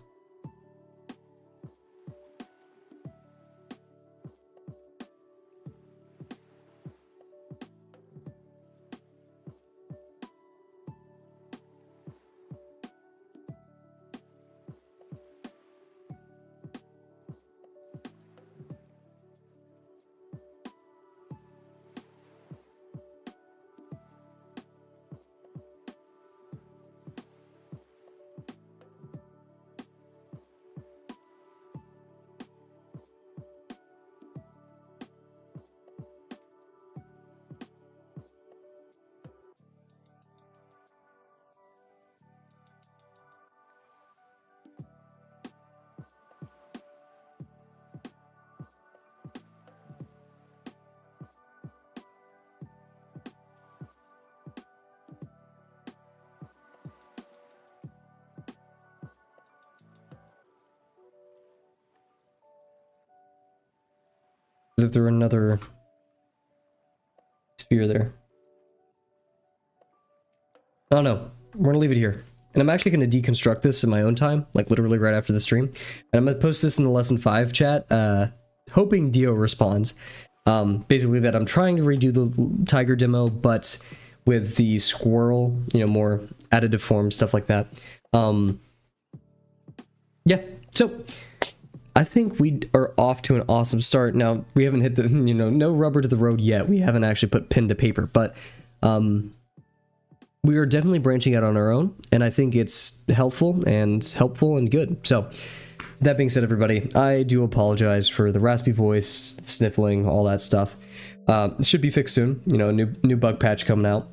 As if there were another sphere there. Oh no, we're gonna leave it here. And I'm actually gonna deconstruct this in my own time, like literally right after the stream. And I'm gonna post this in the lesson 5 chat, hoping Dio responds. Basically that I'm trying to redo the tiger demo, but with the squirrel, you know, more additive form, stuff like that. Yeah, so I think we are off to an awesome start. Now, we haven't hit the, you know, no rubber to the road yet. We haven't actually put pen to paper, but we are definitely branching out on our own, and I think it's helpful and good. So, that being said, everybody, I do apologize for the raspy voice, sniffling, all that stuff. It should be fixed soon. You know, new bug patch coming out.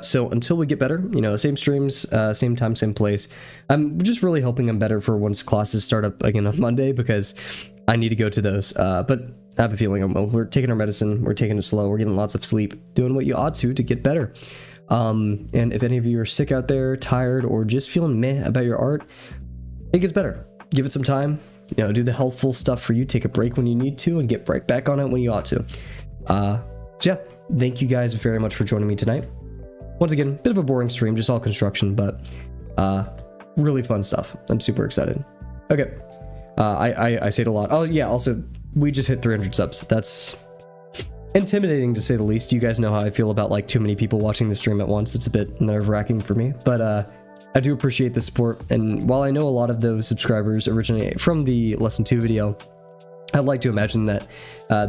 So until we get better, you know, same streams, same time, same place. I'm just really hoping I'm better for once classes start up again on Monday, because I need to go to those. But I have a feeling we're taking our medicine, we're taking it slow, we're getting lots of sleep, doing what you ought to get better. And if any of you are sick out there, tired, or just feeling meh about your art, it gets better. Give it some time, you know, do the healthful stuff for you, take a break when you need to, and get right back on it when you ought to. So yeah, thank you guys very much for joining me tonight. Once again, bit of a boring stream, just all construction, but really fun stuff. I'm super excited. Okay, I say it a lot. Oh yeah, also, we just hit 300 subs. That's intimidating to say the least. You guys know how I feel about like too many people watching the stream at once. It's a bit nerve-wracking for me, but I do appreciate the support. And while I know a lot of those subscribers originate from the lesson 2 video, I'd like to imagine that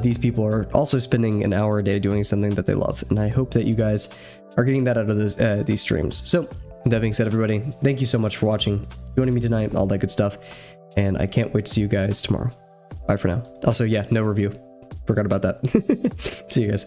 these people are also spending an hour a day doing something that they love, and I hope that you guys are getting that out of these streams. So, with that being said, everybody, thank you so much for watching, joining me tonight, all that good stuff, and I can't wait to see you guys tomorrow. Bye for now. Also, yeah, no review. Forgot about that. See you guys.